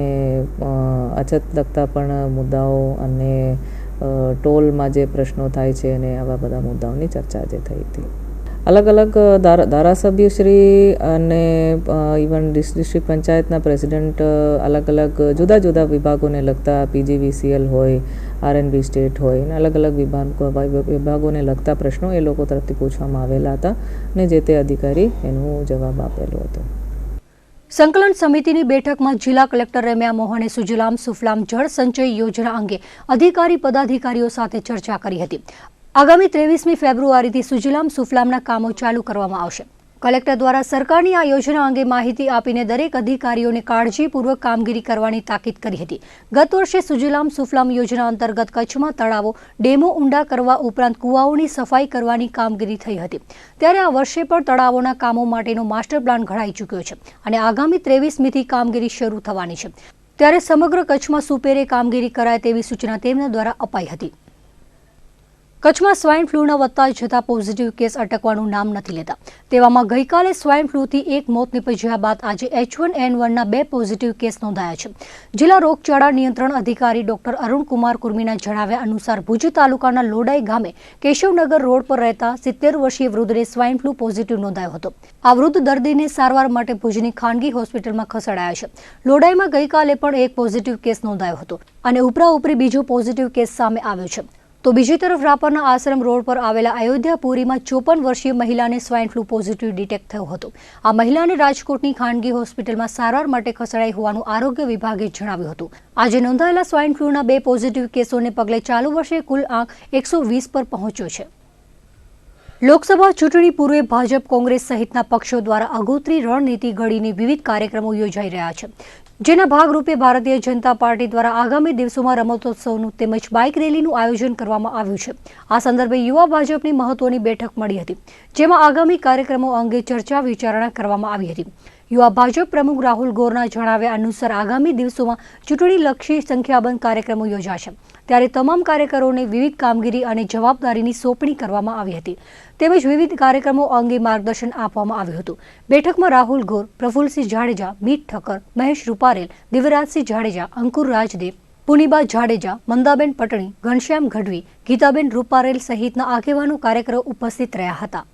અછત લગતા પણ મુદ્દાઓ અને ટોલમાં જે પ્રશ્નો થાય છે અને આવા બધા મુદ્દાઓની ચર્ચા જે થઈ હતી. અલગ અલગ ધારાસભ્યશ્રી અને ઇવન ડિસ્ટ્રિક્ટ પંચાયતના પ્રેસિડેન્ટ અલગ અલગ જુદા જુદા વિભાગોને લગતા PGVCL હોય, RNB સ્ટેટ હોય અને અલગ અલગ વિભાગોને લગતા પ્રશ્નો એ લોકો તરફથી પૂછવામાં આવેલા હતા અને જે તે અધિકારી એનો જવાબ આપેલો હતો. સંકલન સમિતિની બેઠકમાં જિલ્લા કલેક્ટર રેમ્યા મોહને સુજલામ સુફલામ જળ સંચય યોજના અંગે અધિકારી પદાધિકારીઓ સાથે ચર્ચા કરી હતી. આગામી 23મી ફેબ્રુઆરીથી સુજલામ સુફલામના કામો ચાલુ કરવામાં આવશે. કલેક્ટર દ્વારા સરકારની આ યોજના અંગે માહિતી આપીને દરેક અધિકારીઓને કાળજીપૂર્વક કામગીરી કરવાની તાકીદ કરી હતી. ગત વર્ષે સુજલામ સુફલામ યોજના અંતર્ગત કચ્છમાં તળાવો, ડેમો ઊંડા કરવા ઉપરાંત કુવાઓની સફાઈ કરવાની કામગીરી થઈ હતી. ત્યારે આ વર્ષે પણ તળાવોના કામો માટેનો માસ્ટર પ્લાન ઘડાઈ ચૂક્યો છે અને આગામી 23મીથી કામગીરી શરૂ થવાની છે. ત્યારે સમગ્ર કચ્છમાં સુપેરે કામગીરી કરાય તેવી સૂચના તેમના દ્વારા અપાઈ હતી. કચ્છમાં સ્વાઇન ફ્લૂના વધતા જતા પોઝિટિવ કેસ અટકવાનું નામ નથી લેતા. તેવામાં ગઈકાલે સ્વાઇન ફ્લૂથી એક મોત નિપજ્યા બાદ આજે H1N1ના 2 પોઝિટિવ કેસ નોંધાયા છે. જિલ્લા રોગચાળા નિયંત્રણ અધિકારી ડોક્ટર અરુણકુમાર કુર્મીના જણાવ્યા અનુસાર ભુજ તાલુકાના લોડાઈ ગામે કેશવનગર રોડ પર રહેતા 70 વર્ષીય વૃદ્ધને સ્વાઇન ફ્લૂ પોઝિટિવ નોંધાયો હતો. આ વૃદ્ધ દર્દીને સારવાર માટે ભુજની ખાનગી હોસ્પિટલમાં ખસેડાયા છે. લોડાઈમાં ગઈકાલે પણ એક પોઝિટિવ કેસ નોંધાયો હતો અને ઉપરાઉપરી બીજો પોઝિટિવ કેસ સામે આવ્યો છે. તો બીજી તરફ રાપરના આશ્રમ રોડ પર આવેલા અયોધ્યાપુરીમાં 54 વર્ષીય મહિલાને સ્વાઇન ફ્લૂ પોઝિટિવ ડિટેક્ટ થયો હતો. આ મહિલાને રાજકોટની ખાનગી હોસ્પિટલમાં સારવાર માટે ખસેડાઈ હોવાનું આરોગ્ય વિભાગે જણાવ્યું હતું. આજે નોંધાયેલા સ્વાઇન ફ્લૂના 2 પોઝિટિવ કેસોને પગલે ચાલુ વર્ષે કુલ આંક 120 પર પહોંચ્યો છે. લોકસભા ચૂંટણી પૂર્વે ભાજપ, કોંગ્રેસ સહિતના પક્ષો દ્વારા આગોતરી રણનીતિ ઘડીને વિવિધ કાર્યક્રમો યોજાઈ રહ્યા છે. જેના ભાગરૂપે ભારતીય જનતા પાર્ટી દ્વારા આગામી દિવસોમાં રમતોત્સવનું તેમજ બાઇક રેલીનું આયોજન કરવામાં આવ્યું છે. આ સંદર્ભે યુવા ભાજપની મહત્વની બેઠક મળી હતી, જેમાં આગામી કાર્યક્રમો અંગે ચર્ચા વિચારણા કરવામાં આવી હતી. યુવા ભાજપ પ્રમુખ રાહુલ ગોરના જણાવ્યા અનુસાર આગામી દિવસોમાં ચૂંટણીલક્ષી સંખ્યાબંધ કાર્યક્રમો યોજાશે. ત્યારે તમામ કાર્યકરોને વિવિધ કામગીરી અને જવાબદારીની સોંપણી કરવામાં આવી હતી. તેમજ વિવિધ કાર્યક્રમો અંગે માર્ગદર્શન આપવામાં આવ્યું હતું. બેઠકમાં રાહુલ ગોર, પ્રફુલ્લસિંહ જાડેજા, મીત ઠક્કર, મહેશ રૂપારેલ, દિવ્યરાજસિંહ જાડેજા, અંકુર રાજદેવ, પુનિબા જાડેજા, મંદાબેન પટણી, ઘનશ્યામ ગઢવી, ગીતાબેન રૂપારેલ સહિતના આગેવાનો કાર્યકરો ઉપસ્થિત રહ્યા હતા.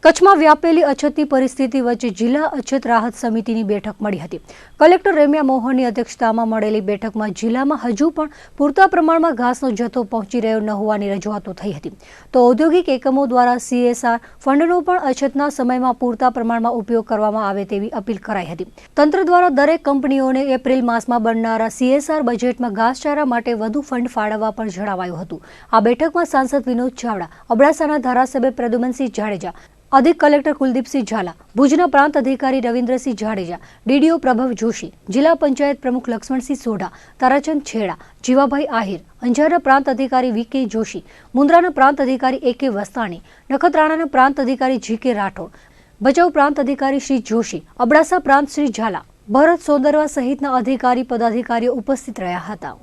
કચ્છમાં વ્યાપેલી અછતની પરિસ્થિતિ વચ્ચે જિલ્લા અછત રાહત સમિતિની બેઠક મળી હતી. કલેક્ટર રેમ્યા મોહનની અધ્યક્ષતામાં મળેલી બેઠકમાં જિલ્લામાં હજુ પણ પૂરતા પ્રમાણમાં ઘાસનો જથ્થો પહોંચી રહ્યો ન હોવાની રજૂઆતો થઈ હતી. તો ઔદ્યોગિક એકમો દ્વારા CSR ફંડનો પણ અછતના સમયમાં પૂરતા પ્રમાણમાં ઉપયોગ કરવામાં આવે તેવી અપીલ કરાઈ હતી. તંત્ર દ્વારા દરેક કંપનીઓને એપ્રિલ માસમાં બનનારા CSR બજેટમાં ઘાસચારા માટે વધુ ફંડ ફાળવવા પણ જણાવાયું હતું. આ બેઠકમાં સાંસદ વિનોદ ચાવડા, અબડાસાના ધારાસભ્ય પ્રદ્યુમનસિંહ જાડેજા, અધિક કલેક્ટર કુલદીપસિંહ ઝાલા, ભુજના પ્રાંત અધિકારી રવિન્દ્રસિંહ જાડેજા, ડીડીઓ પ્રભવ જોશી, જિલ્લા પંચાયત પ્રમુખ લક્ષ્મણસિંહ સોઢા, તારાચંદ છેડા, જીવાભાઈ આહિર, અંજારના પ્રાંત અધિકારી વી.કે. જોશી, મુન્દ્રાના પ્રાંત અધિકારી એ.કે. વસ્તાણી, નખત્રાણાના પ્રાંત અધિકારી જી.કે. રાઠોડ, ભચાઉ પ્રાંત અધિકારી શ્રી જોશી, અબડાસા પ્રાંત શ્રી ઝાલા, ભરત સોંદરવા સહિતના અધિકારી પદાધિકારીઓ ઉપસ્થિત રહ્યા હતા.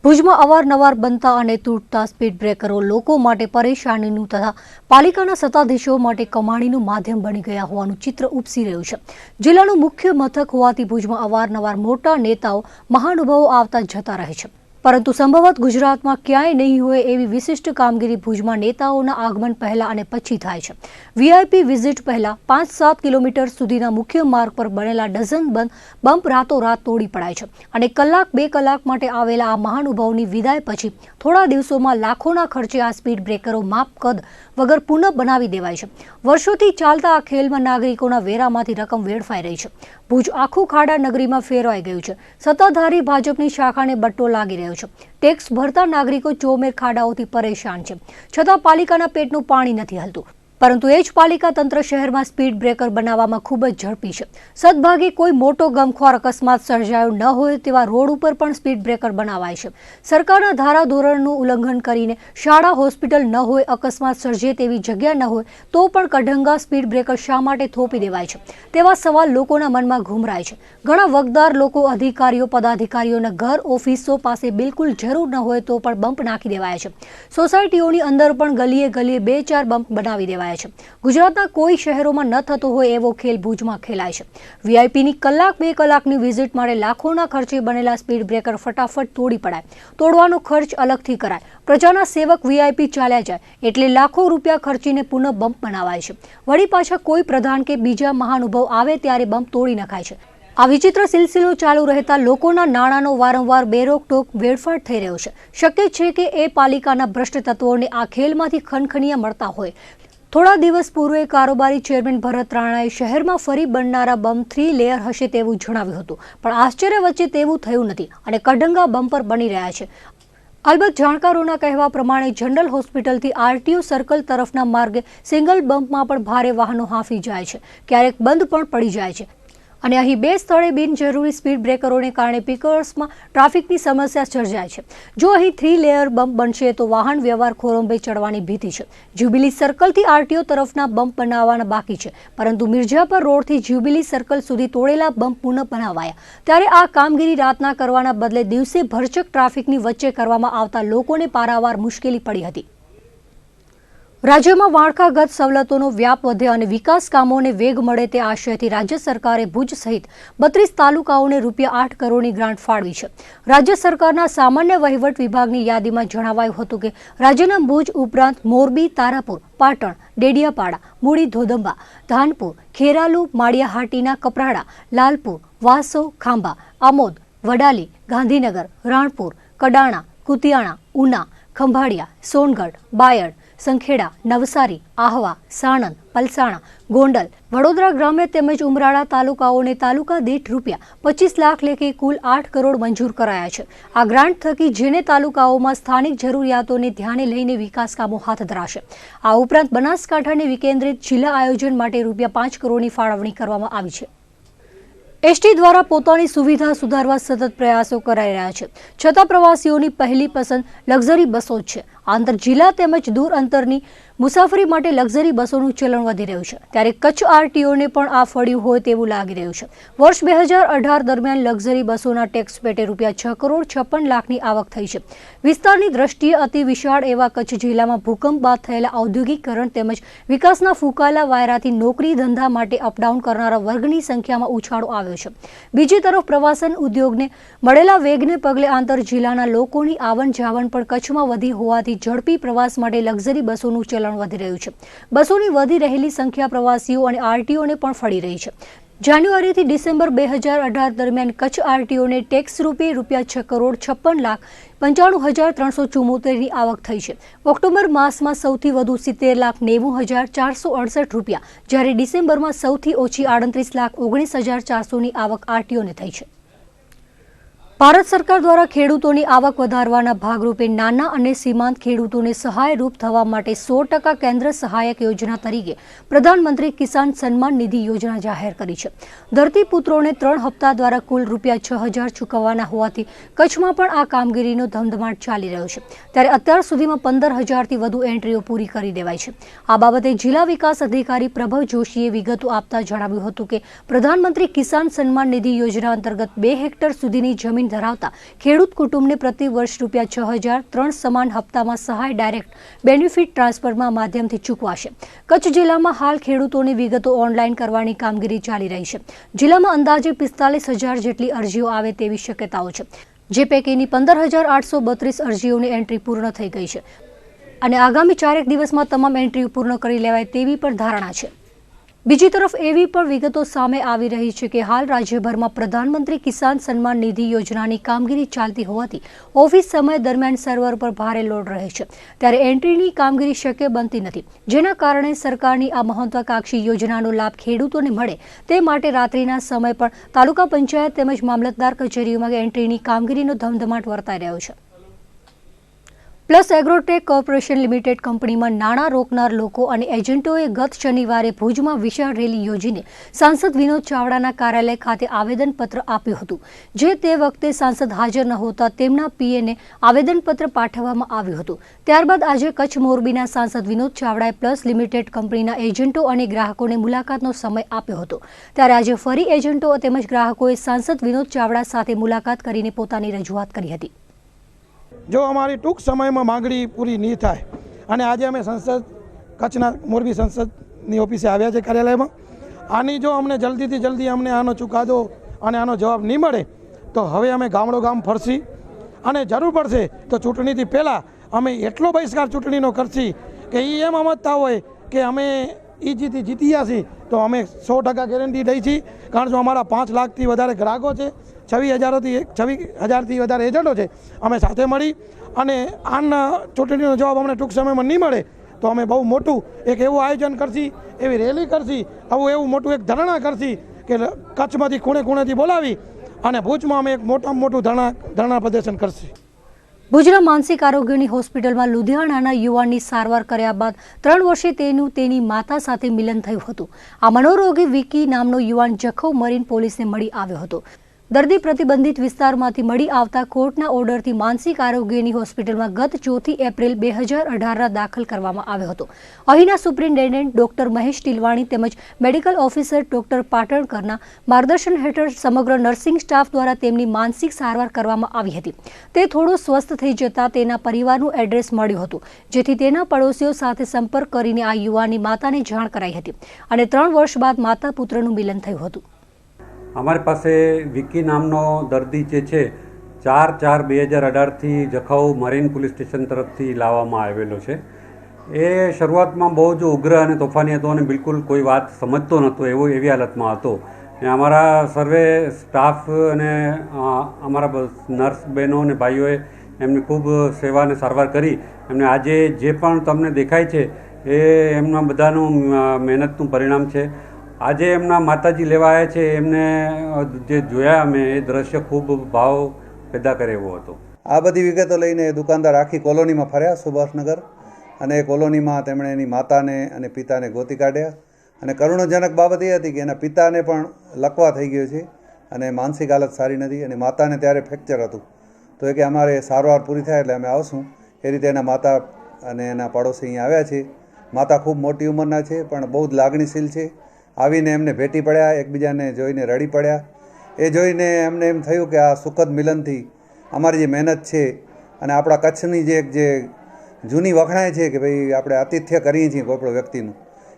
ભુજમાં અવારનવાર બનતા અને તૂટતા સ્પીડ બ્રેકરો લોકો માટે પરેશાનીનું તથા પાલિકાના સત્તાધીશો માટે કમાણીનું માધ્યમ બની ગયા હોવાનું ચિત્ર ઉપસી રહ્યું છે. જિલ્લાનું મુખ્ય મથક હોવાથી ભુજમાં અવારનવાર મોટા નેતાઓ મહાનુભાવો આવતા જતા રહે છે, પરંતુ સંભવત ગુજરાતમાં ક્યાંય નહીં હોય એવી વિશિષ્ટ કામગીરી ભુજમાં નેતાઓના આગમન પહેલા અને પછી થાય છે. વીઆઈપી વિઝિટ પહેલા 5-7 કિલોમીટર સુધીના મુખ્ય માર્ગ પર બનેલા ડઝન બમ્પ રાતોરાત તોડી પડાય છે અને 1-2 કલાક માટે આવેલા આ મહાનુભાવોની વિદાય પછી થોડા દિવસોમાં લાખોના ખર્ચે આ સ્પીડ બ્રેકરો માપ કદ વગર પુનઃ બનાવી દેવાય છે. વર્ષોથી ચાલતા આ ખેલમાં નાગરિકોના વેરામાંથી રકમ વેડફાઈ રહી છે. ભુજ આખું ખાડા નગરીમાં ફેરવાઈ ગયું છે. સત્તાધારી ભાજપની શાખાને બટ્ટો લાગી રહ્યો છે. ટેક્સ ભરતા નાગરિકો ચોમેર ખાડાઓથી પરેશાન છે, છતાં પાલિકાના પેટનું પાણી નથી હલતું. પરંતુ એ જ પાલિકા તંત્ર શહેરમાં સ્પીડ બ્રેકર બનાવવામાં ખૂબ જ ઝડપી છે. સદભાગે કોઈ મોટો ગમખ્વાર અકસ્માત સર્જાયો ન હોય તેવા રોડ ઉપર પણ સ્પીડ બ્રેકર બનાવાય છે. સરકારના ધારાધોરણનું ઉલ્લંઘન કરીને શાળા હોસ્પિટલ ન હોય, અકસ્માત સર્જે તેવી જગ્યા ન હોય તો પણ કઢંગા સ્પીડ બ્રેકર શા માટે થોપી દેવાય છે તેવા સવાલ લોકોના મનમાં ઘૂમરાય છે. ઘણા વગદાર લોકો, અધિકારીઓ, પદાધિકારીઓના ઘર, ઓફિસો પાસે બિલકુલ જરૂર ન હોય તો પણ બમ્પ નાખી દેવાય છે. સોસાયટીઓની અંદર પણ ગલીએ ગલીએ 2-4 બમ્પ બનાવી દેવાય છે. ગુજરાતના કોઈ શહેરોમાં ન થતો હોય એવો ખેલ ભુજમાં ખેલાય છે. વીઆઈપીની 1-2 કલાકની વિઝિટ માટે લાખોના ખર્ચે બનેલા સ્પીડ બ્રેકર ફટાફટ તોડી પડાય. તોડવાનો ખર્ચ અલગથી કરાય. પ્રજાના સેવક વીઆઈપી ચાલ્યા જાય એટલે લાખો રૂપિયા ખર્ચીને પુનઃ બમ્પ બનાવાય છે. વળી પાછા કોઈ પ્રધાન કે બીજા મહાનુભાવ આવે ત્યારે બમ્પ તોડી નખાય છે. આ વિચિત્ર સિલસિલો ચાલુ રહેતા લોકોના નાણાંનો વારંવાર બેરોકટોક વેડફાટ થઈ રહ્યો છે. શક્ય છે કે એ પાલિકાના ભ્રષ્ટ તત્વોને આ ખેલમાંથી ખનખનિયા મળતા હોય. થોડા દિવસ પૂર્વે કારોબારી ચેરમેન ભરત રાણાએ શહેરમાં ફરી બનનારા બમ્પ 3 લેયર હશે તેવું જણાવ્યું હતું, પણ આશ્ચર્ય વચ્ચે તેવું થયું નથી અને કઢંગા બમ્પર બની રહ્યા છે. અલબત્ત જાણકારોના કહેવા પ્રમાણે જનરલ હોસ્પિટલથી આરટીઓ સર્કલ તરફના માર્ગે સિંગલ બમ્પમાં પણ ભારે વાહનો હાંફી જાય છે, ક્યારેક બંધ પણ પડી જાય છે અને અહીં 2 સ્થળે બિનજરૂરી સ્પીડ બ્રેકરોને કારણે પીકર્સમાં ટ્રાફિકની સમસ્યા સર્જાય છે. જો અહીં 3 લેયર બમ્પ બનશે તો વાહન વ્યવહાર ખોરંભે ચડવાની ભીતિ છે. જ્યુબિલી સર્કલથી આરટીઓ તરફના બમ્પ બનાવવાના બાકી છે, પરંતુ મિર્જાપર રોડથી જ્યુબિલી સર્કલ સુધી તોડેલા બમ્પ પુનઃ બનાવાયા. ત્યારે આ કામગીરી રાતના કરવાના બદલે દિવસે ભરચક ટ્રાફિકની વચ્ચે કરવામાં આવતા લોકોને પારાવાર મુશ્કેલી પડી હતી. રાજ્યમાં માળખાગત સવલતોનો વ્યાપ વધે અને વિકાસ કામોને વેગ મળે તે આશયથી રાજ્ય સરકારે ભુજ સહિત 32 તાલુકાઓને ₹8 કરોડની ગ્રાન્ટ ફાળવી છે. રાજ્ય સરકારના સામાન્ય વહીવટ વિભાગની યાદીમાં જણાવાયું હતું કે રાજ્યના ભુજ ઉપરાંત મોરબી, તારાપુર, પાટણ, ડેડિયાપાડા, મૂળી, ધોદંબા, ધાનપુર, ખેરાલુ, માળિયાહાટીના કપરાડા, લાલપુર, વાસો, ખાંભા, આમોદ, વડાલી, ગાંધીનગર, રાણપુર, કડાણા, કુતિયાણા, ઉના, ખંભાળિયા, સોનગઢ, બાયડ, સંખેડા, નવસારી, આહવા, સાણંદ, પલસાણા, ગોંડલ, વડોદરા ગ્રામ્ય તેમજ ઉમરાળા તાલુકાઓને તાલુકા દીઠ ₹25 લાખ લેખે કુલ 8 કરોડ મંજૂર કરાયા છે. આ ગ્રાન્ટ થકી જેને તાલુકાઓમાં સ્થાનિક જરૂરિયાતોને ધ્યાને લઈને વિકાસ કામો હાથ ધરાશે. આ ઉપરાંત બનાસકાંઠાને વિકેન્દ્રિત જિલ્લા આયોજન માટે ₹5 કરોડની ફાળવણી કરવામાં આવી છે. એસટી દ્વારા પોતાની સુવિધા સુધારવા સતત પ્રયાસો કરાઈ રહ્યા છે, છતાં પ્રવાસીઓની પહેલી પસંદ લક્ઝરી બસો જ છે. આંતર જિલ્લા તેમજ દૂર અંતરની મુસાફરી માટે લક્ઝરી બસોનું ચલણ વધી રહ્યું છે, ત્યારે કચ્છ આરટીઓને પણ આ ફળ્યું હોય તેવું લાગી રહ્યું છે. વર્ષ 2018 દરમિયાન લક્ઝરી બસોના ટેક્સ પેટે ₹6 કરોડ 56 લાખની આવક થઈ છે. વિસ્તારની દ્રષ્ટિએ અતિ વિશાળ એવા કચ્છ જિલ્લામાં ભૂકંપ બાદ થયેલા ઔદ્યોગિકરણ તેમજ વિકાસના ફૂંકાયેલા વાયરાથી નોકરી ધંધા માટે અપડાઉન કરનારા વર્ગની સંખ્યામાં ઉછાળો આવ્યો છે. બીજી તરફ પ્રવાસન ઉદ્યોગને મળેલા વેગને પગલે આંતર જિલ્લાના લોકોની આવન જાવન પણ કચ્છમાં વધી હોવાથી ઝડપી પ્રવાસ માટે લક્ઝરી બસોનું ચલણ વધી રહ્યું છે. બસોની વધી રહેલી સંખ્યા પ્રવાસીઓ અને આરટીઓને પણ ફળી રહી છે. જાન્યુઆરીથી ડિસેમ્બર 2018 દરમિયાન કચ્છ આરટીઓને ટેક્સ રૂપે ₹6 કરોડ 56 લાખ 95,374ની આવક થઈ છે. ઓક્ટોબર માસમાં સૌથી વધુ ₹70,90,468, જ્યારે ડિસેમ્બરમાં સૌથી ઓછી ₹38,19,400ની આવક આરટીઓને થઈ છે. ભારત સરકાર દ્વારા ખેડૂતોની આવક વધારવાના ભાગરૂપે નાના અને સીમાંત ખેડૂતોને સહાયરૂપ થવા માટે 100% કેન્દ્ર સહાયક યોજના તરીકે પ્રધાનમંત્રી કિસાન સન્માન નિધિ યોજના જાહેર કરી છે. ધરતીપુત્રોને 3 હપ્તા દ્વારા કુલ ₹6,000 ચૂકવવાના હોવાથી કચ્છમાં પણ આ કામગીરીનો ધમધમાટ ચાલી રહ્યો છે. ત્યારે અત્યાર સુધીમાં 15,000થી વધુ એન્ટ્રીઓ પૂરી કરી દેવાઈ છે. આ બાબતે જિલ્લા વિકાસ અધિકારી પ્રભવ જોશીએ વિગતો આપતા જણાવ્યું હતું કે પ્રધાનમંત્રી કિસાન સન્માન નિધિ યોજના અંતર્ગત 2 હેક્ટર સુધીની જમીન ધરાવતા ખેડૂત કુટુંબને પ્રતિ વર્ષ ₹6,000 3 સમાન હપ્તામાં સહાય ડાયરેક્ટ બેનિફિટ ટ્રાન્સફરના માધ્યમથી ચૂકવાશે. કચ્છ જિલ્લામાં હાલ ખેડૂતોની વિગતો ઓનલાઈન કરવાની કામગીરી ચાલી રહી છે. જિલ્લામાં અંદાજે 45,000 જેટલી અરજીઓ આવે તેવી શક્યતાઓ છે, જે પૈકીની 15,832 અરજીઓની એન્ટ્રી પૂર્ણ થઈ ગઈ છે અને આગામી 4 દિવસમાં તમામ એન્ટ્રીઓ પૂર્ણ કરી લેવાય તેવી પણ ધારણા છે. બીજી તરફ એવી પણ વિગતો સામે આવી રહી છે કે હાલ રાજ્યભરમાં પ્રધાનમંત્રી કિસાન સન્માન નિધિ યોજનાની કામગીરી ચાલતી હોવાથી ઓફિસ સમય દરમિયાન સર્વર પર ભારે લોડ રહે છે. ત્યારે એન્ટ્રીની કામગીરી શક્ય બનતી નથી, જેના કારણે સરકારની આ મહત્વાકાંક્ષી યોજનાનો લાભ ખેડૂતોને મળે તે માટે રાત્રિના સમય પણ તાલુકા પંચાયત તેમજ મામલતદાર કચેરીઓમાં એન્ટ્રીની કામગીરીનો ધમધમાટ વર્તાઈ રહ્યો છે. પ્લસ એગ્રોટેક કોર્પોરેશન લિમિટેડ કંપનીમાં નાણાં રોકનાર લોકો અને એજન્ટોએ ગત શનિવારે ભુજમાં વિશાળ રેલી યોજીને સાંસદ વિનોદ ચાવડાના કાર્યાલય ખાતે આવેદનપત્ર આપ્યું હતું. જે તે વખતે સાંસદ હાજર ન હોતા તેમના પીએને આવેદનપત્ર પાઠવવામાં આવ્યું હતું. ત્યારબાદ આજે કચ્છ મોરબીના સાંસદ વિનોદ ચાવડાએ પ્લસ લિમિટેડ કંપનીના એજન્ટો અને ગ્રાહકોને મુલાકાતનો સમય આપ્યો હતો. ત્યારે આજે ફરી એજન્ટો તેમજ ગ્રાહકોએ સાંસદ વિનોદ ચાવડા સાથે મુલાકાત કરીને પોતાની રજૂઆત કરી હતી. જો અમારી ટૂંક સમયમાં માંગણી પૂરી નહીં થાય અને આજે અમે સંસદ કચ્છના મોરબી સંસદની ઓફિસે આવ્યા છે કાર્યાલયમાં, આની જો અમને જલ્દીથી જલ્દી અમને આનો ચુકાદો અને આનો જવાબ નહીં મળે તો હવે અમે ગામડો ગામ ફરશી અને જરૂર પડશે તો ચૂંટણીથી પહેલાં અમે એટલો બહિષ્કાર ચૂંટણીનો કરશી કે એ એમ સમજતા હોય કે અમે જીતી ગયા છીએ તો અમે 100% ગેરંટી દઈ છીએ. કારણ કે અમારા 5 લાખથી વધારે ગ્રાહકો છે, 26,000થી વધારે એજન્ટો છે. અમે સાથે મળી અને આના ચૂંટણીનો જવાબ અમને ટૂંક સમયમાં નહીં મળે તો અમે બહુ મોટું એક એવું આયોજન કરશી, એવી રેલી કરશી, એવું મોટું એક ધરણા કરશી કે કચ્છમાંથી ખૂણે ખૂણેથી બોલાવી અને ભુજમાં અમે એક મોટામાં મોટું ધરણા પ્રદર્શન કરશી. ભુજના માનસિક આરોગ્યની હોસ્પિટલમાં લુધિયાણાના યુવાનની સારવાર કર્યા બાદ 3 વર્ષે તેની માતા સાથે મિલન થયું હતું. આ મનોરોગી વિકી નામનો યુવાન જખૌ મરીન પોલીસને મળી આવ્યો હતો. દર્દી પ્રતિબંધિત વિસ્તારમાંથી મળી આવતા કોર્ટના ઓર્ડરથી માનસિક આરોગ્યની હોસ્પિટલમાં ગત 4 એપ્રિલ 2018 દાખલ કરવામાં આવ્યો હતો. અહીંના સુપ્રિન્ટેન્ડન્ટ ડોક્ટર મહેશ ટીલવાણી તેમજ મેડિકલ ઓફિસર ડોક્ટર પાટણકરના માર્ગદર્શન હેઠળ સમગ્ર નર્સિંગ સ્ટાફ દ્વારા તેમની માનસિક સારવાર કરવામાં આવી હતી. તે થોડો સ્વસ્થ થઈ જતા તેના પરિવારનું એડ્રેસ મળ્યું હતું, જેથી તેના પડોશીઓ સાથે સંપર્ક કરીને આ યુવાનની માતાને જાણ કરાઈ હતી અને 3 વર્ષ બાદ માતા પુત્રનું મિલન થયું હતું. અમારી પાસે વિકી નામનો દર્દી જે છે 4/4/2018થી જખૌ મરીન પોલીસ સ્ટેશન તરફથી લાવવામાં આવેલો છે. એ શરૂઆતમાં બહુ જ ઉગ્ર અને તોફાની હતો અને બિલકુલ કોઈ વાત સમજતો નહોતો, એવી હાલતમાં હતો. અમારા સર્વે સ્ટાફ અને અમારા નર્સ બહેનો અને ભાઈઓએ એમની ખૂબ સેવા અને સારવાર કરી. એમને આજે જે પણ તમને દેખાય છે એ એમના બધાનું મહેનતનું પરિણામ છે. આજે એમના માતાજી લેવા આવ્યા છે, એમને જે જોયા અમે એ દ્રશ્ય ખૂબ ભાવ પેદા કરે એવો હતો. આ બધી વિગતો લઈને દુકાનદાર આખી કોલોનીમાં ફર્યા સુભાષનગર અને એ કોલોનીમાં તેમણે એની માતાને અને પિતાને ગોતી કાઢ્યા અને કરુણજનક બાબત એ હતી કે એના પિતાને પણ લકવા થઈ ગયો છે અને માનસિક હાલત સારી નથી અને માતાને ત્યારે ફ્રેક્ચર હતું. તો એ કે અમારે સારવાર પૂરી થાય એટલે અમે આવશું. એ રીતે એના માતા અને એના પડોશી અહીંયા આવ્યા છે. માતા ખૂબ મોટી ઉંમરના છે પણ બહુ જ લાગણીશીલ છે. આવીને એમને ભેટી પડ્યા, એકબીજાને જોઈને રડી પડ્યા. એ જોઈને એમને એમ થયું કે આ સુખદ મિલનથી અમારી જે મહેનત છે અને આપણા કચ્છની જે જૂની વખણાય છે કે ભાઈ આપણે આતિથ્ય કરીએ છીએ કોઈ પણ વ્યક્તિનું,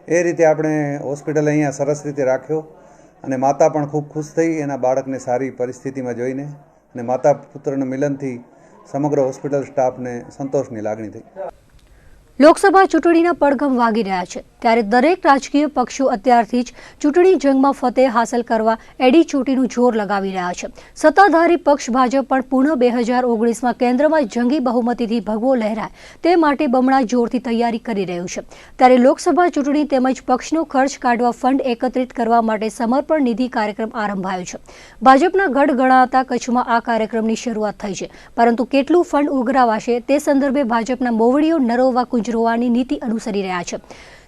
એ રીતે આપણે હોસ્પિટલ અહીંયા સરસ રીતે રાખ્યો અને માતા પણ ખૂબ ખુશ થઈ એના બાળકને સારી પરિસ્થિતિમાં જોઈને અને માતા પુત્રના મિલનથી સમગ્ર હોસ્પિટલ સ્ટાફને સંતોષની લાગણી થઈ. લોકસભા ચૂંટણીના પડઘમ વાગી રહ્યા છે ત્યારે દરેક રાજકીય પક્ષો અત્યારથી જ ચૂંટણી જંગમાં ફતેહ હાંસલ કરવા એડી ચોટીનું જોર લગાવી રહ્યા છે. સત્તાધારી પક્ષ ભાજપ પણ પુનઃ 2019માં કેન્દ્રમાં જંગી બહુમતીથી ભગવો લહેરાય તે માટે બમણા જોરથી તૈયારી કરી રહ્યું છે. ત્યારે લોકસભા ચૂંટણી તેમજ પક્ષનો ખર્ચ કાઢવા ફંડ એકત્રિત કરવા માટે સમર્પણ નિધિ કાર્યક્રમ આરંભાયો છે. ભાજપના ગઢ ગણાતા કચ્છમાં આ કાર્યક્રમની શરૂઆત થઈ છે, પરંતુ કેટલું ફંડ ઉઘરાવાશે તે સંદર્ભે ભાજપના મોવડીઓ નરોવા રોવાની નીતિ અનુસરી રહ્યા છે.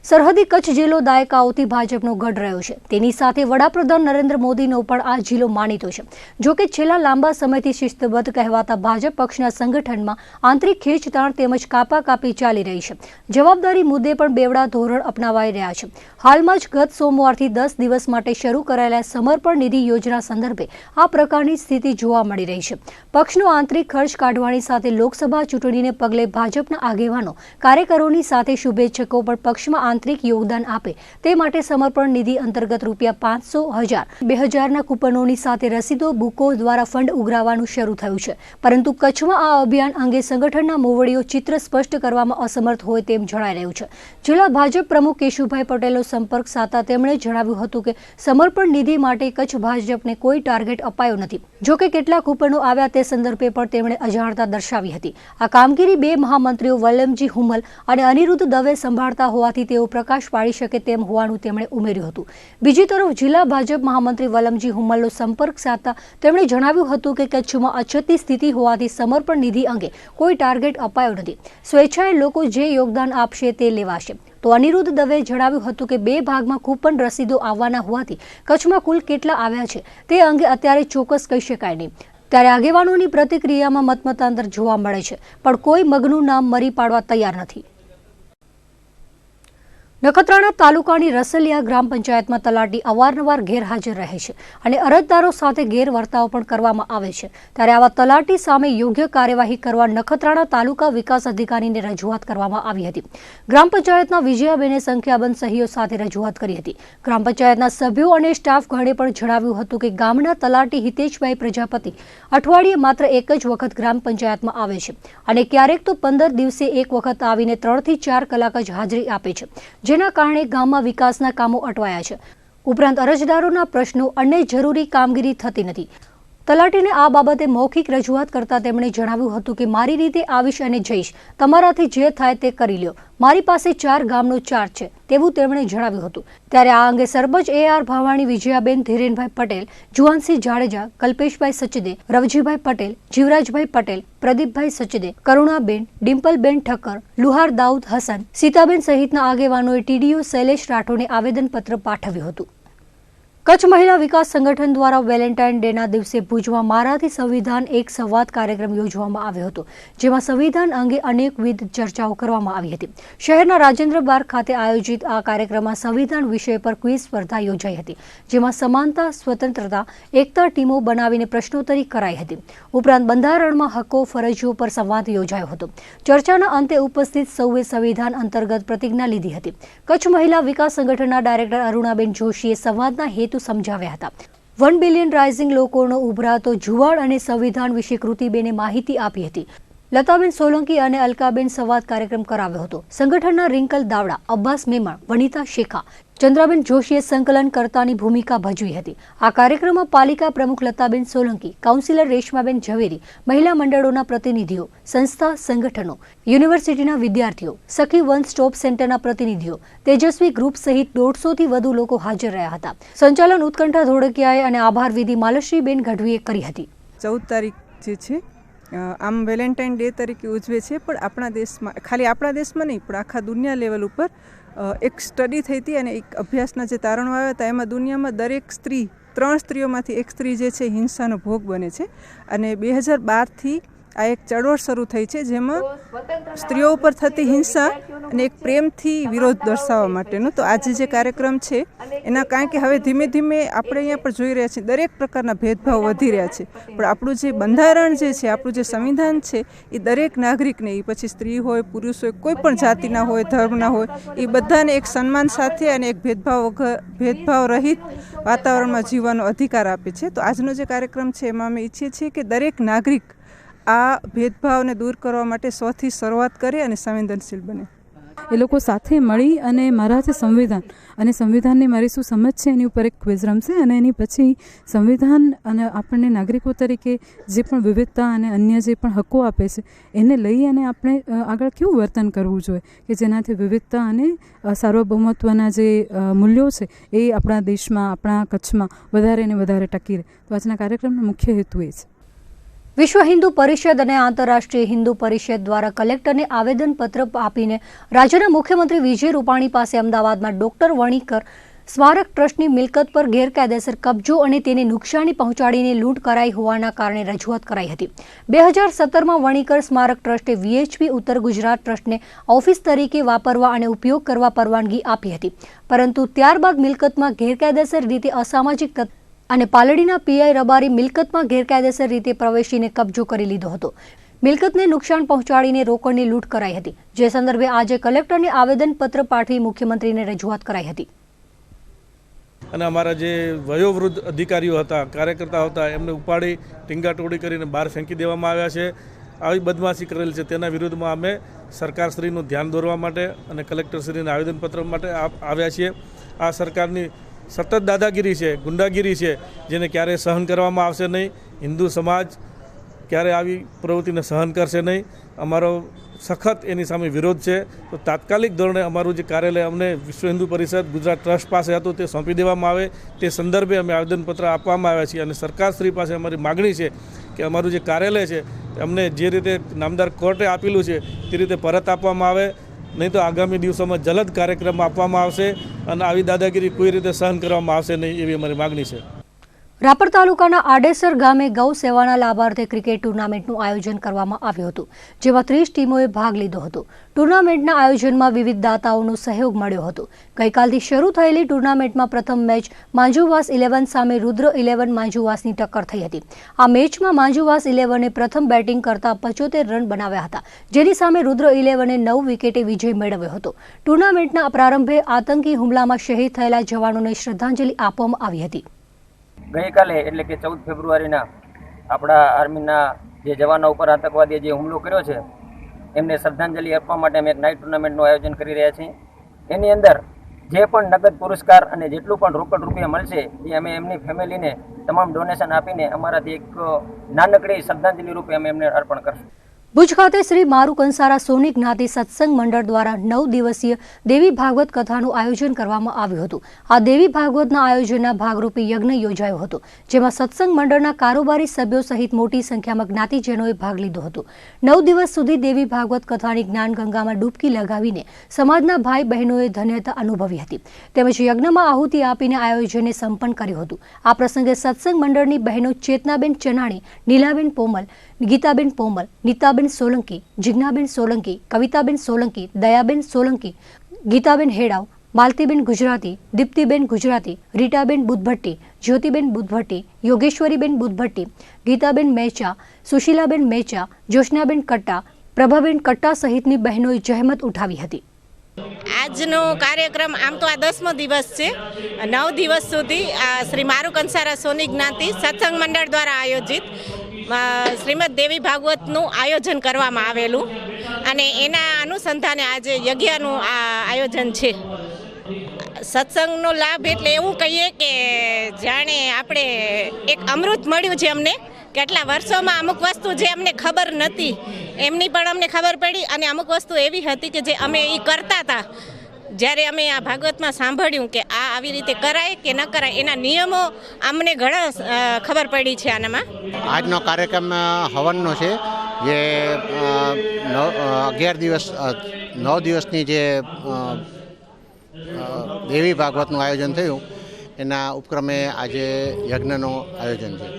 સરહદી કચ્છ જિલ્લો દાયકાઓથી ભાજપનો ગઢ રહ્યો છે. તેની સાથે વડાપ્રધાન નરેન્દ્ર મોદીનો પણ આ જિલ્લો માનીતો છે. જોકે છેલ્લા લાંબા સમયથી શિસ્તબદ્ધ કહેવાતા ભાજપ પક્ષના સંગઠનમાં આંતરિક ખેંચતાણ તેમજ કાપાકાપી ચાલી રહી છે. જવાબદારી મુદ્દે પણ બેવડા ધોરણ અપનાવાઈ રહ્યા છે. હાલમાં જ ગત સોમવારથી 10 દિવસ માટે શરૂ કરાયેલા સમર્પણ નિધિ યોજના સંદર્ભે આ પ્રકારની સ્થિતિ જોવા મળી રહી છે. પક્ષનો આંતરિક ખર્ચ કાઢવાની સાથે લોકસભા ચૂંટણીને પગલે ભાજપના આગેવાનો કાર્યકરોની સાથે શુભેચ્છકો પણ પક્ષમાં આંતરિક યોગદાન આપે તે માટે સમર્પણ નિધિ અંતર્ગત ₹500, 1000, 2000ના કૂપનોની સાથે રસીદો બુકો દ્વારા ફંડ ઉઘરાવવાનું શરૂ થયું છે. પરંતુ કચ્છમાં આ અભિયાન અંગે સંગઠનના મોવડીઓ ચિત્ર સ્પષ્ટ કરવામાં અસમર્થ હોય તેમ જણાઈ રહ્યું છે. જિલ્લા ભાજપ પ્રમુખ કેશુભાઈ પટેલનો સંપર્ક સાધતા તેમણે જણાવ્યું હતું કે સમર્પણ નિધિ માટે કચ્છ ભાજપને કોઈ ટાર્ગેટ અપાયો નથી. જોકે કેટલા કૂપનો આવ્યા તે સંદર્ભે પણ તેમણે અજાણતા દર્શાવી હતી. આ કામગીરી 2 મહામંત્રીઓ વલ્લમજી હુમલ અને અનિરુદ્ધ દવે સંભાળતા હોવાથી તેઓ પ્રકાશ પાડી શકે તેમ હોવાનું તેમણે ઉમેર્યું હતું. બીજી તરફ જિલ્લા ભાજપ મહામંત્રી વલ્લમજી હુમલનો સંપર્ક સાધતા તેમણે જણાવ્યું હતું કે કચ્છમાં અછતની સ્થિતિ હોવાથી સમર્પણ નિધિ અંગે કોઈ ટાર્ગેટ અપાયો નથી. સ્વેચ્છાએ લોકો જે યોગદાન આપશે તે લેવાશે. તો અનિરુદ્ધ દવે જણાવ્યું હતું કે 2 ભાગમાં કૂપન રસીદો આવવાના હોવાથી કચ્છમાં કુલ કેટલા આવ્યા છે તે અંગે અત્યારે ચોક્કસ કહી શકાય નહીં. ત્યારે આગેવાનોની પ્રતિક્રિયામાં મતમતાંતર જોવા મળે છે, પણ કોઈ મગનું નામ મરી પાડવા તૈયાર નથી. નખત્રાણા તાલુકાની રસલિયા ગ્રામ પંચાયતમાં તલાટી અવારનવાર ગેરહાજર રહે છે અને અરજદારો સાથે ગેરવર્તાવ પણ કરવામાં આવે છે. ત્યારે આવા તલાટી સામે યોગ્ય કાર્યવાહી કરવા નખત્રાણા તાલુકા વિકાસ અધિકારીને રજૂઆત કરવામાં આવી હતી. ગ્રામ પંચાયતના વિજયાબેને સંખ્યાબંધ સહીઓ સાથે રજૂઆત કરી હતી. ગ્રામ પંચાયતના સભ્યો અને સ્ટાફગણે પણ જણાવ્યું હતું કે ગામના તલાટી હિતેશભાઈ પ્રજાપતિ અઠવાડિયે માત્ર એક જ વખત ગ્રામ પંચાયતમાં આવે છે અને ક્યારેક તો 15 દિવસે એક વખત આવીને 3 થી 4 કલાક જ હાજરી આપે છે, જેના કારણે ગામમાં વિકાસના કામો અટવાયા છે. ઉપરાંત અરજદારોના પ્રશ્નો અને જરૂરી કામગીરી થતી નથી. તલાટીને આ બાબતે મૌખિક રજૂઆત કરતા તેમણે જણાવ્યું હતું કે મારી રીતે આવીશ અને જઈશ, તમારાથી જે થાય તે કરી લ્યો. મારી પાસે 4 ગામનો ચાર્જ છે તેવું તેમણે જણાવ્યું હતું. ત્યારે આ અંગે સરપંચ AR ભાવાણી, વિજયાબેન, ધીરેનભાઈ પટેલ, જુવાનસિંહ જાડેજા, કલ્પેશભાઈ સચદે, રવજીભાઈ પટેલ, જીવરાજભાઈ પટેલ, પ્રદીપભાઈ સચદે, કરુણાબેન, ડિમ્પલબેન ઠક્કર, લુહાર દાઉદ હસન, સીતાબેન સહિતના આગેવાનોએ TDO શૈલેષ રાઠોડને આવેદનપત્ર પાઠવ્યું હતું. કચ્છ મહિલા વિકાસ સંગઠન દ્વારા વેલેન્ટાઇન ડેના દિવસે ભુજમાં મારાથી સંવિધાન એક સંવાદ કાર્યક્રમ યોજવામાં આવ્યો હતો, જેમાં સંવિધાન અંગે અનેકવિધ ચર્ચાઓ કરવામાં આવી હતી. શહેરના રાજેન્દ્ર બાગ ખાતે આયોજિત આ કાર્યક્રમમાં સંવિધાન વિષય પર ક્વિઝ સ્પર્ધા યોજાઈ હતી, જેમાં સમાનતા, સ્વતંત્રતા, એકતા ટીમો બનાવીને પ્રશ્નોત્તરી કરાઈ હતી. ઉપરાંત બંધારણમાં હક્કો ફરજો પર સંવાદ યોજાયો હતો. ચર્ચાના અંતે ઉપસ્થિત સૌએ સંવિધાન અંતર્ગત પ્રતિજ્ઞા લીધી હતી. કચ્છ મહિલા વિકાસ સંગઠનના ડાયરેક્ટર અરુણાબેન જોશીએ સંવાદના હેતુ સમજાવ્યા હતા. 1 બિલિયન રાઇઝિંગ લોકોનો ઉભરાતો જુવાળ અને સંવિધાન વિશે કૃતિબેને માહિતી આપી હતી. લતાબેન સોલંકી અને અલકાબેન સંવાદ કાર્યક્રમ કરાવ્યો હતો. સંગઠનના રિંકલ દાવડા, અબ્બાસ મેમણ, વનિતા શેખા, ચંદ્રાબેન જોશીએ સંકલનકર્તાની ભૂમિકા ભજવી હતી. આ કાર્યક્રમમાં પાલિકા પ્રમુખ લતાબેન સોલંકી, કાઉન્સિલર રેશમાબેન ઝવેરી, મહિલા મંડળોના પ્રતિનિધિઓ, સંસ્થા સંગઠનો, યુનિવર્સિટીના વિદ્યાર્થીઓ, સખી વન સ્ટોપ સેન્ટરના પ્રતિનિધિઓ, તેજસ્વી ગ્રુપ સહિત 150થી વધુ લોકો હાજર રહ્યા હતા. સંચાલન ઉત્કંઠા ધોળકિયાએ અને આભાર વિધિ માલશ્રીબેન ગઢવીએ કરી હતી. 14 તારીખ જે છે આમ વેલેન્ટાઇન ડે તરીકે ઉજવે છે, પણ આપણા દેશમાં, ખાલી આપણા દેશમાં નહીં પણ આખા દુનિયા લેવલ ઉપર એક સ્ટડી થઈ હતી અને એક અભ્યાસના જે તારણો આવ્યા હતા એમાં દુનિયામાં દરેક સ્ત્રી, 3 સ્ત્રીઓમાંથી એક સ્ત્રી જે છે હિંસાનો ભોગ બને છે. અને 2012થી આ એક ચળવળ શરૂ થઈ છે, જેમાં સ્ત્રીઓ ઉપર થતી હિંસા અને એક પ્રેમથી વિરોધ દર્શાવવા માટેનો. તો આજે જે કાર્યક્રમ છે એના, કારણ કે હવે ધીમે ધીમે આપણે અહીંયા પણ જોઈ રહ્યા છીએ દરેક પ્રકારના ભેદભાવ વધી રહ્યા છે, પણ આપણું જે બંધારણ જે છે, આપણું જે સંવિધાન છે એ દરેક નાગરિકને, એ પછી સ્ત્રી હોય, પુરુષ હોય, કોઈ પણ જાતિના હોય, ધર્મના હોય, એ બધાને એક સન્માન સાથે અને એક ભેદભાવ રહિત વાતાવરણમાં જીવવાનો અધિકાર આપે છે. તો આજનો જે કાર્યક્રમ છે એમાં અમે ઈચ્છીએ છીએ કે દરેક નાગરિક આ ભેદભાવને દૂર કરવા માટે સ્વથી શરૂઆત કરે અને સંવેદનશીલ બને. એ લોકો સાથે મળી અને મારા જે સંવિધાન અને સંવિધાનની મારી શું સમજ છે એની ઉપર એક ક્વિઝ રમશે અને એની પછી સંવિધાન અને આપણને નાગરિકો તરીકે જે પણ વિવિધતા અને અન્ય જે પણ હકો આપે છે એને લઈ અને આપણે આગળ કેવું વર્તન કરવું જોઈએ કે જેનાથી વિવિધતા અને સાર્વભૌમત્વના જે મૂલ્યો છે એ આપણા દેશમાં, આપણા કચ્છમાં વધારે ને વધારે ટકી રહે. તો આજના કાર્યક્રમનો મુખ્ય હેતુ એ છે. વિશ્વ હિન્દુ પરિષદ અને આંતરરાષ્ટ્રીય હિન્દુ પરિષદ દ્વારા કલેક્ટરને આવેદનપત્ર આપીને રાજ્યના મુખ્યમંત્રી વિજય રૂપાણી પાસે અમદાવાદમાં ડોક્ટર વણીકર સ્મારક ટ્રસ્ટની મિલકત પર ગેરકાયદેસર કબજો અને તેને નુકસાની પહોંચાડીને લૂંટ કરાઈ હોવાના કારણે રજૂઆત કરાઈ હતી. 2017માં વણીકર સ્મારક ટ્રસ્ટે VHP ઉત્તર ગુજરાત ટ્રસ્ટને ઓફિસ તરીકે વાપરવા અને ઉપયોગ કરવા પરવાનગી આપી હતી, પરંતુ ત્યારબાદ મિલકતમાં ગેરકાયદેસર રીતે અસામાજિક તત્વો અને પાલડીના PI રબારી મિલકતમાં ગેરકાયદેસર રીતે પ્રવેશીને કબજો કરી લીધો હતો. મિલકતને નુકસાન પહોંચાડીને રોકડની લૂંટ કરાઈ હતી, જે સંદર્ભે આજે કલેક્ટરને આવેદનપત્ર પાઠવી મુખ્યમંત્રીને રજૂઆત કરાઈ હતી. અને અમારા જે વયોવૃદ્ધ અધિકારીઓ હતા, કાર્યકર્તા હતા, એમને ઉપાડી ટીંગાટોળી કરીને બહાર ફેંકી દેવામાં આવ્યા છે. આવી બદમાશી કરેલ છે. તેના વિરુદ્ધમાં અમે સરકારશ્રીનું ધ્યાન દોરવા માટે અને કલેક્ટરશ્રીને આવેદનપત્ર માટે આવ્યા છીએ. આ સરકારની સતત દાદાગીરી છે, ગુંડાગીરી છે, જેને ક્યારેય સહન કરવામાં આવશે નહીં. હિન્દુ સમાજ ક્યારે આવી પ્રવૃત્તિને સહન કરશે નહીં. અમારો સખત એની સામે વિરોધ છે. તો તાત્કાલિક ધોરણે અમારું જે કાર્યાલય અમને વિશ્વ હિન્દુ પરિષદ ગુજરાત ટ્રસ્ટ પાસે હતું તે સોંપી દેવામાં આવે, તે સંદર્ભે અમે આવેદનપત્ર આપવામાં આવ્યા છીએ. અને સરકારશ્રી પાસે અમારી માગણી છે કે અમારું જે કાર્યાલય છે અમને જે રીતે નામદાર કોર્ટે આપેલું છે તે રીતે પરત આપવામાં આવે, નહીં તો આગામી દિવસોમાં જલદ કાર્યક્રમ આપવામાં આવશે અને આવી દાદાગીરી કોઈ રીતે સહન કરવામાં આવશે નહીં, એવી અમારી માગણી છે. રાપર તાલુકાના આડેસર ગામે ગૌ સેવાના લાભાર્થે ક્રિકેટ ટુર્નામેન્ટનું આયોજન કરવામાં આવ્યું હતું, જેમાં 30 ટીમોએ ભાગ લીધો હતો. ટુર્નામેન્ટના આયોજનમાં વિવિધ દાતાઓનો સહયોગ મળ્યો હતો. ગઈકાલથી શરૂ થયેલી ટુર્નામેન્ટમાં પ્રથમ મેચ માંજુવાસ 11 સામે રુદ્ર 11 માંજુવાસની ટક્કર થઈ હતી. આ મેચમાં માંજુવાસ 11એ પ્રથમ બેટિંગ કરતા 75 રન બનાવ્યા હતા, જેની સામે રુદ્ર 11એ 9 વિકેટે વિજય મેળવ્યો હતો. ટુર્નામેન્ટના પ્રારંભે આતંકી હુમલામાં શહીદ થયેલા જવાનોને શ્રદ્ધાંજલિ આપવામાં આવી હતી. ગઈકાલે એટલે કે 14 ફેબ્રુઆરીના આપણા આર્મીના જે જવાનો ઉપર આતંકવાદીએ જે હુમલો કર્યો છે એમને શ્રદ્ધાંજલિ આપવા માટે અમે એક નાઇટ ટુર્નામેન્ટનું આયોજન કરી રહ્યા છીએ. એની અંદર જે પણ નગદ પુરસ્કાર અને જેટલું પણ રોકડ રૂપિયા મળશે એ અમે એમની ફેમિલીને તમામ ડોનેશન આપીને અમારાથી એક નાનકડી શ્રદ્ધાંજલિ રૂપે અમે એમને અર્પણ કરશું. ભુજ ખાતે શ્રી મારુ કંસારા સોની જ્ઞાતિ સત્સંગ મંડળ દ્વારા 9 દિવસીય દેવી ભાગવત કથાનું આયોજન કરવામાં આવ્યું હતું. આ દેવી ભાગવતના આયોજનના ભાગરૂપે યજ્ઞ યોજાયો હતો, જેમાં સત્સંગ મંડળના કારોબારી સભ્યો સહિત મોટી સંખ્યામાં જ્ઞાતિજનોએ ભાગ લીધો હતો. 9 દિવસ સુધી દેવી ભાગવત કથાની જ્ઞાન ગંગામાં ડૂબકી લગાવીને સમાજના ભાઈ બહેનોએ ધન્યતા અનુભવી હતી, તેમજ યજ્ઞમાં આહુતિ આપીને આયોજનને સંપન્ન કર્યું હતું. આ પ્રસંગે સત્સંગ મંડળની બહેનો ચેતનાબેન ચનાણી, નીલાબેન પોમલ, ગીતાબેન પોમલ, નીતાબેન સોલંકી, જિજ્ઞાબેન સોલંકી, કવિતાબેન સોલંકી, દયાબેન સોલંકી, ગીતાબેન હેડાવ, માલતીબેન ગુજરાતી, દીપ્તિબેન ગુજરાતી, રીટાબેન બુદ્ધભટ્ટી, જ્યોતિબેન બુદ્ધભટ્ટી, યોગેશ્વરીબેન બુદ્ધભટ્ટી, ગીતાબેન મેચા, સુશીલાબેન મેચા, જોશનાબેન કટ્ટા, પ્રભાબેન કટ્ટા સહિતની બહેનોએ જહેમત ઉઠાવી હતી. આજનો કાર્યક્રમ આમ તો આ 10મો દિવસ છે. 9 દિવસ સુધી શ્રી મારુ કંસારા સોની જ્ઞાતિ સત્સંગ મંડળ દ્વારા આયોજિત શ્રીમદ દેવી ભાગવતનું આયોજન કરવામાં આવેલું અને એના અનુસંધાને આજે યજ્ઞનું આયોજન છે. સત્સંગનો લાભ એટલે એવું કહીએ કે જાણે આપણે એક અમૃત મળ્યું છે અમને. કેટલા વર્ષોમાં અમુક વસ્તુ જે અમને ખબર નથી એમની પણ અમને ખબર પડી અને અમુક વસ્તુ એવી હતી કે જે અમે એ કરતા હતા. જ્યારે અમે આ ભાગવતમાં સાંભળ્યું કે આ આવી રીતે કરાય કે ન કરાય એના નિયમો અમને ઘણા ખબર પડી છે. આનામાં આજનો કાર્યક્રમ હવનનો છે, જે 9 દિવસની જે દેવી ભાગવતનું આયોજન થયું એના ઉપક્રમે આજે યજ્ઞનું આયોજન છે.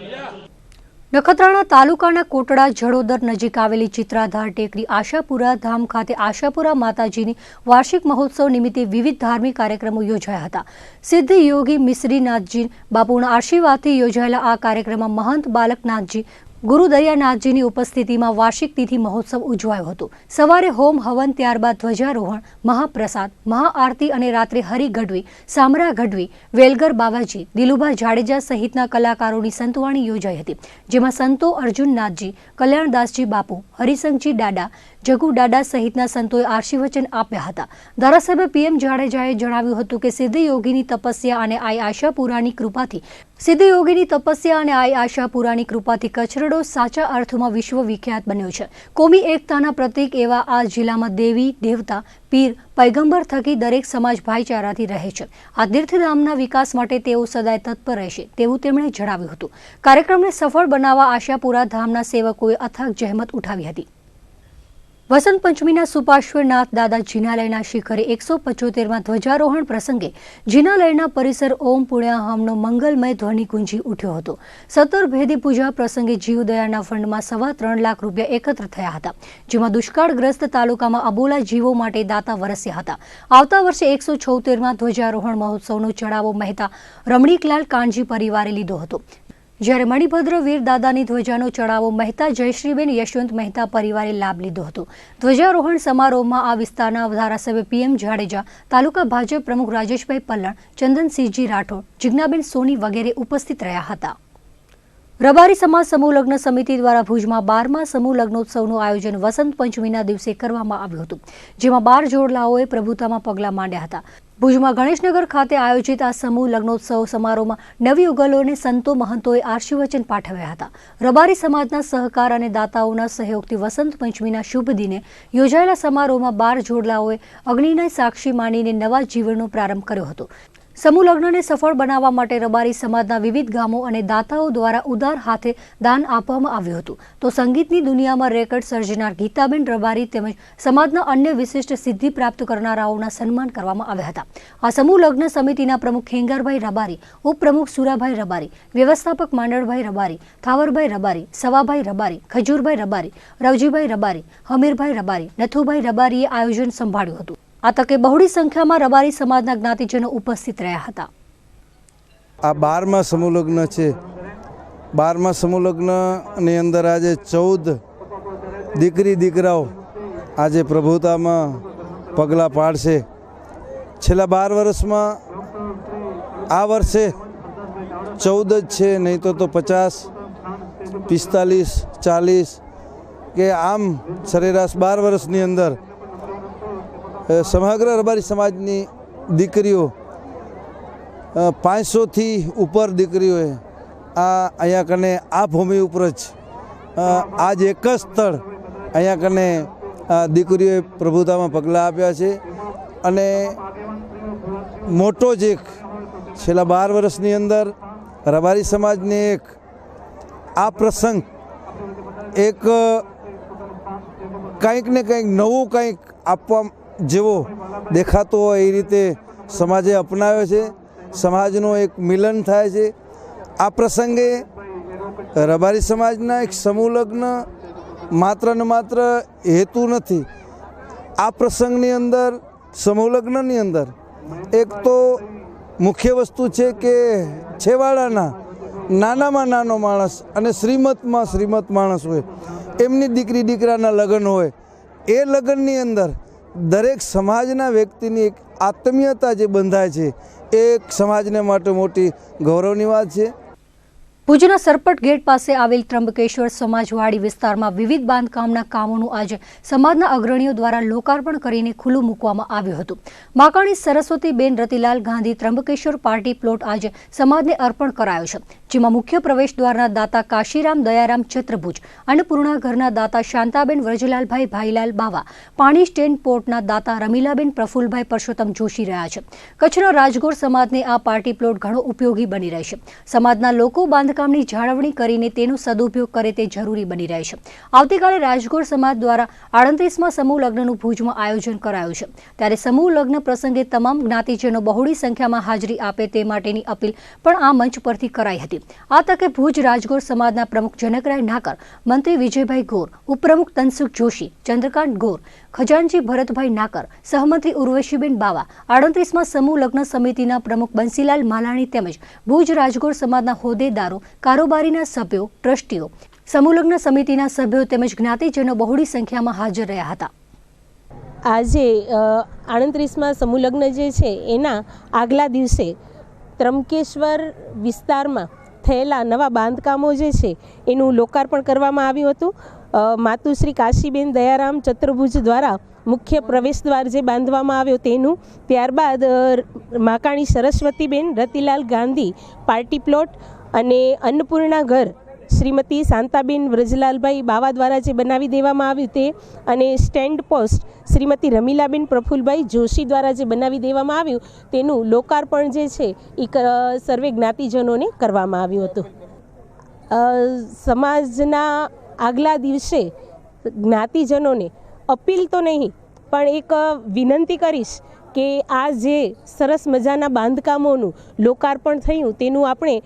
નખત્રાણા તાલુકાના કોટડા જડોદર નજીક આવેલી ચિત્રાધાર ટેકરી આશાપુરા ધામ ખાતે આશાપુરા માતાજીની વાર્ષિક મહોત્સવ નિમિત્તે વિવિધ ધાર્મિક કાર્યક્રમો યોજાયા હતા. સિદ્ધ યોગી મિશ્રીનાથજી બાપુના આશીર્વાદથી યોજાયેલા આ કાર્યક્રમમાં મહંત બાલકનાથજી ગુરુદયાનાથજીની ઉપસ્થિતિમાં વાર્ષિક તિથિ મહોત્સવ ઉજવાયો હતો. સવારે હોમ હવન, ત્યારબાદ ધ્વજારોહણ, મહાપ્રસાદ, મહાઆરતી અને રાત્રે હરિ ગઢવી, સામરા ગઢવી, વેલગર બાવાજી, દિલુભા જાડેજા સહિતના કલાકારોની સંતવાણી યોજાઈ હતી, જેમાં સંતો અર્જુનનાથજી, કલ્યાણદાસજી બાપુ, હરિસંગજી દાડા, જગુ ડાડા સહિતના સંતોએ આશીર્વચન આપ્યા હતા. ધારાસભ્ય PM જાડેજાએ જણાવ્યું હતું કે સિદ્ધ યોગીની તપસ્યા અને આશાપુરાની કૃપાથી કચ્છરડો સાચા અર્થમાં વિશ્વ વિખ્યાત બન્યો છે. કોમી એકતાના પ્રતીક એવા આ જિલ્લામાં દેવી દેવતા પીર પૈગંબર થકી દરેક સમાજ ભાઈચારાથી રહે છે. આ તીર્થધામના વિકાસ માટે તેઓ સદાય તત્પર રહેશે તેવું તેમણે જણાવ્યું હતું. કાર્યક્રમને સફળ બનાવવા આશાપુરા ધામના સેવકોએ અથાગ જહેમત ઉઠાવી હતી. વસંત પંચમીના સુપાશ્વરનાથ દાદા જિનાલયના શિખરે 175માં ધ્વજારોહણ પ્રસંગે જિનાલયના પરિસર ઓમ પુણ્યાહમનો મંગલમય ધ્વનિ ગુંજી ઉઠ્યો હતો. 17 ભેદી પૂજા પ્રસંગે જીવદયાના ફંડમાં 3.25 લાખ રૂપિયા એકત્ર થયા હતા, જેમાં દુષ્કાળગ્રસ્ત તાલુકામાં અબોલા જીવો માટે દાતા વરસ્યા હતા. આવતા વર્ષે 176માં ધ્વજારોહણ મહોત્સવનો ચડાવો મહેતા રમણીકલાલ કાનજી પરિવારે લીધો હતો, જ્યારે મણિભદ્ર વીર દાદાની ધ્વજાનો ચડાવો મહેતા જયશ્રીબેન યશવંત મહેતા પરિવારે લાભ લીધો હતો. ધ્વજારોહણ સમારોહમાં આ વિસ્તારના ધારાસભ્ય PM જાડેજા, તાલુકા ભાજપ પ્રમુખ રાજેશભાઈ પલ્લણ, ચંદનસિંહજી રાઠોડ, જિજ્ઞાબેન સોની વગેરે ઉપસ્થિત રહ્યા હતા. રબારી સમાજ સમૂહ લગ્ન સમિતિ દ્વારા ભુજમાં 12મા સમૂહ લગ્નોત્સવનું આયોજન વસંત પંચમીના દિવસે કરવામાં આવ્યું હતું, જેમાં 12 જોડલાઓએ પ્રભુતામાં પગલાં માંડ્યા હતા. ભુજમાં ગણેશનગર ખાતે આયોજિત આ સમૂહ લગ્નોત્સવ સમારોહમાં નવયુગલોને સંતો મહંતોએ આશીર્વચન પાઠવ્યા હતા. રબારી સમાજના સહકાર અને દાતાઓના સહયોગથી વસંત પંચમીના શુભ દિને યોજાયેલા સમારોહમાં 12 જોડલાઓએ અગ્નિને સાક્ષી માનીને નવા જીવનનો પ્રારંભ કર્યો હતો. સમૂહ લગ્નને સફળ બનાવવા માટે રબારી સમાજના વિવિધ ગામો અને દાતાઓ દ્વારા ઉદાર હાથે દાન આપવામાં આવ્યું હતું. તો સંગીતની દુનિયામાં રેકોર્ડ સર્જનાર ગીતાબેન રબારી તેમજ સમાજના અન્ય વિશિષ્ટ સિદ્ધિ પ્રાપ્ત કરનારાઓના સન્માન કરવામાં આવ્યા હતા. આ સમૂહ લગ્ન સમિતિના પ્રમુખ ખેંગારભાઈ રબારી, ઉપપ્રમુખ સુરાભાઈ રબારી, વ્યવસ્થાપક માંડળભાઈ રબારી, થાવરભાઈ રબારી, સવાભાઈ રબારી, ખજૂરભાઈ રબારી, રવજીભાઈ રબારી, હમીરભાઈ રબારી, નથુભાઈ રબારીએ આયોજન સંભાળ્યું હતું. આ તકે બહોળી સંખ્યામાં રબારી સમાજના જ્ઞાતિજનો ઉપસ્થિત રહ્યા હતા. આ 12મા સમૂહ લગ્ન છે. 12મા સમૂહ લગ્નની અંદર આજે 14 દીકરી દીકરાઓ આજે પ્રભુતામાં પગલાં પાડશે. છેલ્લા 12 વર્ષમાં આ વર્ષે 14 જ છે, નહીં તો 50, 45, 40 કે આમ સરેરાશ 12 વર્ષની અંદર સમગ્ર રબારી સમાજની દીકરીઓ 500થી ઉપર દીકરીઓએ અહીંયા કને આ ભૂમિ ઉપર જ આજ એક જ સ્થળ અહીંયા કને દીકરીઓએ પ્રભુતામાં પગલાં આપ્યા છે. અને મોટો જ એક છેલ્લા 12 વર્ષની અંદર રબારી સમાજને એક આ પ્રસંગ એક કંઈક ને કંઈક નવું કંઈક આપવા જેવો દેખાતો હોય એ રીતે સમાજે અપનાવ્યો છે. સમાજનું એક મિલન થાય છે. આ પ્રસંગે રબારી સમાજના એક સમૂહ લગ્ન માત્ર ને માત્ર હેતુ નથી. આ પ્રસંગની અંદર સમૂહ લગ્નની અંદર એક તો મુખ્ય વસ્તુ છે કે છેવાડાના નાનામાં નાનો માણસ અને શ્રીમતમાં શ્રીમત માણસ હોય એમની દીકરી દીકરાના લગ્ન હોય. એ લગ્નની અંદર દરેક સમાજના વ્યક્તિની એક આત્મીયતા જે બંધાય છે એ એક સમાજને માટે મોટી ગૌરવની વાત છે. ભુજના સરપટ ગેટ પાસે આવેલ ત્રંબકેશ્વર સમાજવાડી વિસ્તારમાં વિવિધ બાંધકામના કામોનું આજે સમાજના અગ્રણીઓ દ્વારા લોકાર્પણ કરીને ખુલ્લું મૂકવામાં આવ્યું હતું. માકાણી સરસ્વતીબેન રતિલાલ ગાંધી ત્રંબકેશ્વર પાર્ટી પ્લોટ આજે સમાજને અર્પણ કરાયો છે, જેમાં મુખ્ય પ્રવેશ દ્વારના દાતા કાશીરામ દયારામ ચત્રભુજ, અન્નપૂર્ણા ઘરના દાતા શાંતાબેન વ્રજલાલભાઈ ભાઈલાલ બાવા, પાણી સ્ટેન્ડ પોર્ટના દાતા રમીલાબેન પ્રફુલભાઈ પરસોત્તમ જોશી રહ્યા છે. કચ્છના રાજગોર સમાજને આ પાર્ટી પ્લોટ ઘણો ઉપયોગી બની રહેશે. સમાજના લોકો બાંધકામની જાળવણી કરીને તેનો સદુપયોગ કરે તે જરૂરી બની રહે છે. આવતીકાલે રાજગોર સમાજ દ્વારા 38મા સમૂહ લગ્નનું ભુજમાં આયોજન કરાયું છે, ત્યારે સમૂહ લગ્ન પ્રસંગે તમામ જ્ઞાતિજનો બહોળી સંખ્યામાં હાજરી આપે તે માટેની અપીલ પણ આ મંચ પરથી કરાઈ હતી. આ તકે ભુજ રાજગોર સમાજના પ્રમુખ જનકરાય નાકર, મંત્રી વિજયભાઈ ગોર, ઉપપ્રમુખ તનસુખ જોશી, ચંદ્રકાંત ગોર, ખજાનજી ભરતભાઈ નાકર, સહમંત્રી ઉર્વશીબેન બાવા, 38મા સમૂહ લગ્ન સમિતિના પ્રમુખ બંસીલાલ માલાણી તેમજ ભુજ રાજગોર સમાજના હોદ્દેદારો, કારોબારીના સભ્યો, ટ્રસ્ટીઓ, સમૂહ લગ્ન સમિતિના સભ્યો તેમજ જ્ઞાતિજનો બહોળી સંખ્યામાં હાજર રહ્યા હતા. આજે 38મા સમૂહ લગ્ન જે છે એના આગલા દિવસે ત્રંબકેશ્વર વિસ્તારમાં થયેલા નવા બાંધકામો જે છે એનું લોકાર્પણ કરવામાં આવ્યું હતું. માતુશ્રી કાશીબેન દયારામ ચતુર્ભુજ દ્વારા મુખ્ય પ્રવેશદ્વાર જે બાંધવામાં આવ્યો તેનું, ત્યારબાદ માકાણી સરસ્વતીબેન રતિલાલ ગાંધી પાર્ટી પ્લોટ અને અન્નપૂર્ણા ઘર શ્રીમતી શાંતાબેન વ્રજલાલભાઈ બાવા દ્વારા જે બનાવી દેવામાં આવ્યું તે, અને સ્ટેન્ડ પોસ્ટ શ્રીમતી રમીલાબેન પ્રફુલભાઈ જોશી દ્વારા જે બનાવી દેવામાં આવ્યું તેનું લોકાર્પણ જે છે એ સર્વે જ્ઞાતિજનોને કરવામાં આવ્યું હતું. સમાજના આગલા દિવસે જ્ઞાતિજનોને અપીલ તો નહીં પણ એક વિનંતી કરીશ કે આ જે સરસ મજાના બાંધકામોનું લોકાર્પણ થયું તેનું આપણે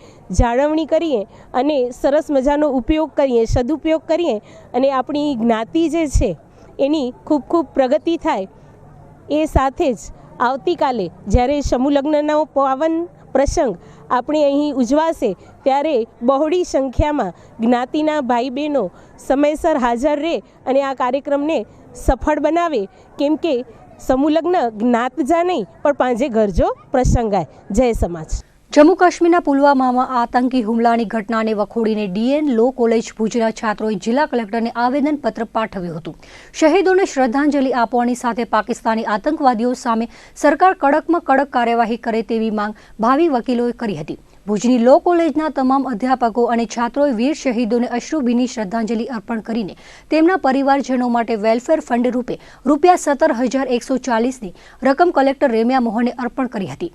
જાળવણી કરીએ અને સરસ મજાનો ઉપયોગ કરીએ, સદુપયોગ કરીએ અને આપણી જ્ઞાતિ જે છે એની ખૂબ ખૂબ પ્રગતિ થાય. એ સાથે જ આવતીકાલે જ્યારે સમૂહલગ્નનો પાવન પ્રસંગ આપણે અહીં ઉજવાશે ત્યારે બહોળી સંખ્યામાં જ્ઞાતિના ભાઈ બહેનો સમયસર હાજર રહે અને આ કાર્યક્રમને સફળ બનાવે, કેમ કે સમૂહલગ્ન જ્ઞાતજા નહીં પણ પાંજે ઘરજો પ્રસંગાય. જય સમાજ. જમ્મુ કાશ્મીરના પુલવામામાં આતંકી હુમલાની ઘટનાને વખોડીને ડીએન લો કોલેજ ભુજના છાત્રોએ જિલ્લા કલેક્ટરને આવેદનપત્ર પાઠવ્યું હતું. શહીદોને શ્રદ્ધાંજલિ આપવાની સાથે પાકિસ્તાની આતંકવાદીઓ સામે સરકાર કડકમાં કડક કાર્યવાહી કરે તેવી માંગ ભાવિ વકીલોએ કરી હતી. ભુજની લો કોલેજના તમામ અધ્યાપકો અને છાત્રોએ વીર શહીદોને અશ્રુભીની શ્રદ્ધાંજલિ અર્પણ કરીને તેમના પરિવારજનો માટે વેલફેર ફંડ રૂપે ₹17,140ની રકમ કલેક્ટર રેમ્યા મોહને અર્પણ કરી હતી.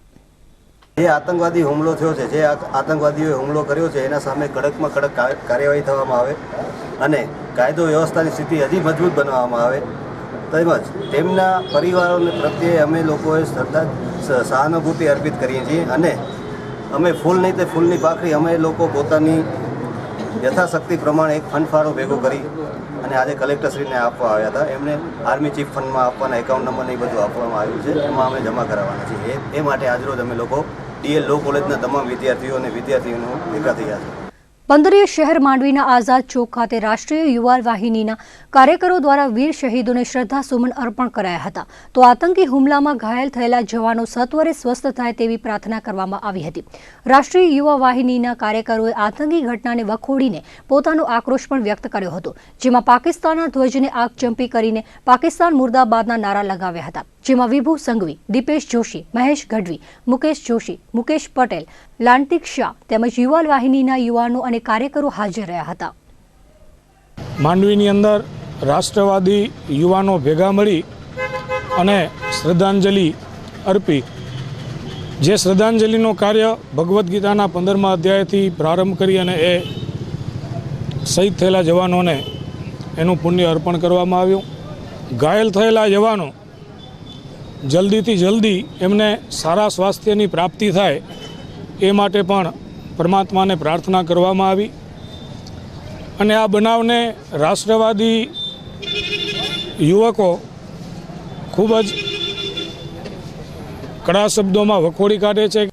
જે આતંકવાદી હુમલો થયો છે, જે આતંકવાદીઓએ હુમલો કર્યો છે એના સામે કડકમાં કડક કાર્યવાહી થવામાં આવે અને કાયદો વ્યવસ્થાની સ્થિતિ હજી મજબૂત બનાવવામાં આવે, તેમજ તેમના પરિવારોને પ્રત્યે અમે લોકોએ સહાનુભૂતિ અર્પિત કરીએ છીએ અને અમે ફૂલ નહીં તે ફૂલની પાખડી અમે લોકો પોતાની યથાશક્તિ પ્રમાણે એક ફંડ ફાળો ભેગો કરી અને આજે કલેક્ટરશ્રીને આપવા આવ્યા હતા. એમને આર્મી ચીફ ફંડમાં આપવાના એકાઉન્ટ નંબર ને એ બધું આપવામાં આવ્યું છે, એમાં અમે જમા કરાવવાના છીએ. એ માટે આજરોજ અમે લોકો ડીએલ લો કોલેજના તમામ વિદ્યાર્થીઓ અને વિદ્યાર્થીઓનો ભેગા થયા છે. બંદરીય શહેર માંડવીના આઝાદ ચોક ખાતે રાષ્ટ્રીય યુવા વાહિનીના કાર્યકરો દ્વારા વીર શહીદોને શ્રદ્ધાસુમન અર્પણ કરાયા હતા. તો આતંકી હુમલામાં ઘાયલ થયેલા જવાનો સત્વરે સ્વસ્થ થાય તેવી પ્રાર્થના કરવામાં આવી હતી. રાષ્ટ્રીય યુવા વાહિનીના કાર્યકરોએ આતંકી ઘટનાને વખોડીને પોતાનો આક્રોશ પણ વ્યક્ત કર્યો હતો, જેમાં પાકિસ્તાનના ધ્વજને આગચંપી કરીને પાકિસ્તાન મુર્દાબાદના નારા લગાવ્યા હતા. જેમાં વિભુ સંઘવી, દીપેશ જોશી, મહેશ ગઢવી, મુકેશ જોશી, મુકેશ પટેલ, લાંતિક શાહ તેમજ યુવા વાહિનીના યુવાનો અને કાર્યકરો હાજર રહ્યા હતા. માંડવીની અંદર રાષ્ટ્રવાદી યુવાનો ભેગા મળી અને શ્રદ્ધાંજલિ અર્પી. જે શ્રદ્ધાંજલિનો કાર્ય ભગવદ્ ગીતાના 15મા અધ્યાયથી પ્રારંભ કરી અને એ શહીદ થયેલા જવાનોને એનું પુણ્ય અર્પણ કરવામાં આવ્યું. ઘાયલ થયેલા જવાનો જલ્દીથી જલ્દી એમને સારા સ્વાસ્થ્યની પ્રાપ્તિ થાય એ માટે પણ પરમાત્માને પ્રાર્થના કરવામાં આવી. અને આ બનાવને રાષ્ટ્રવાદી યુવકો ખૂબ જ કડા શબ્દોમાં વખોડી કાઢે છે.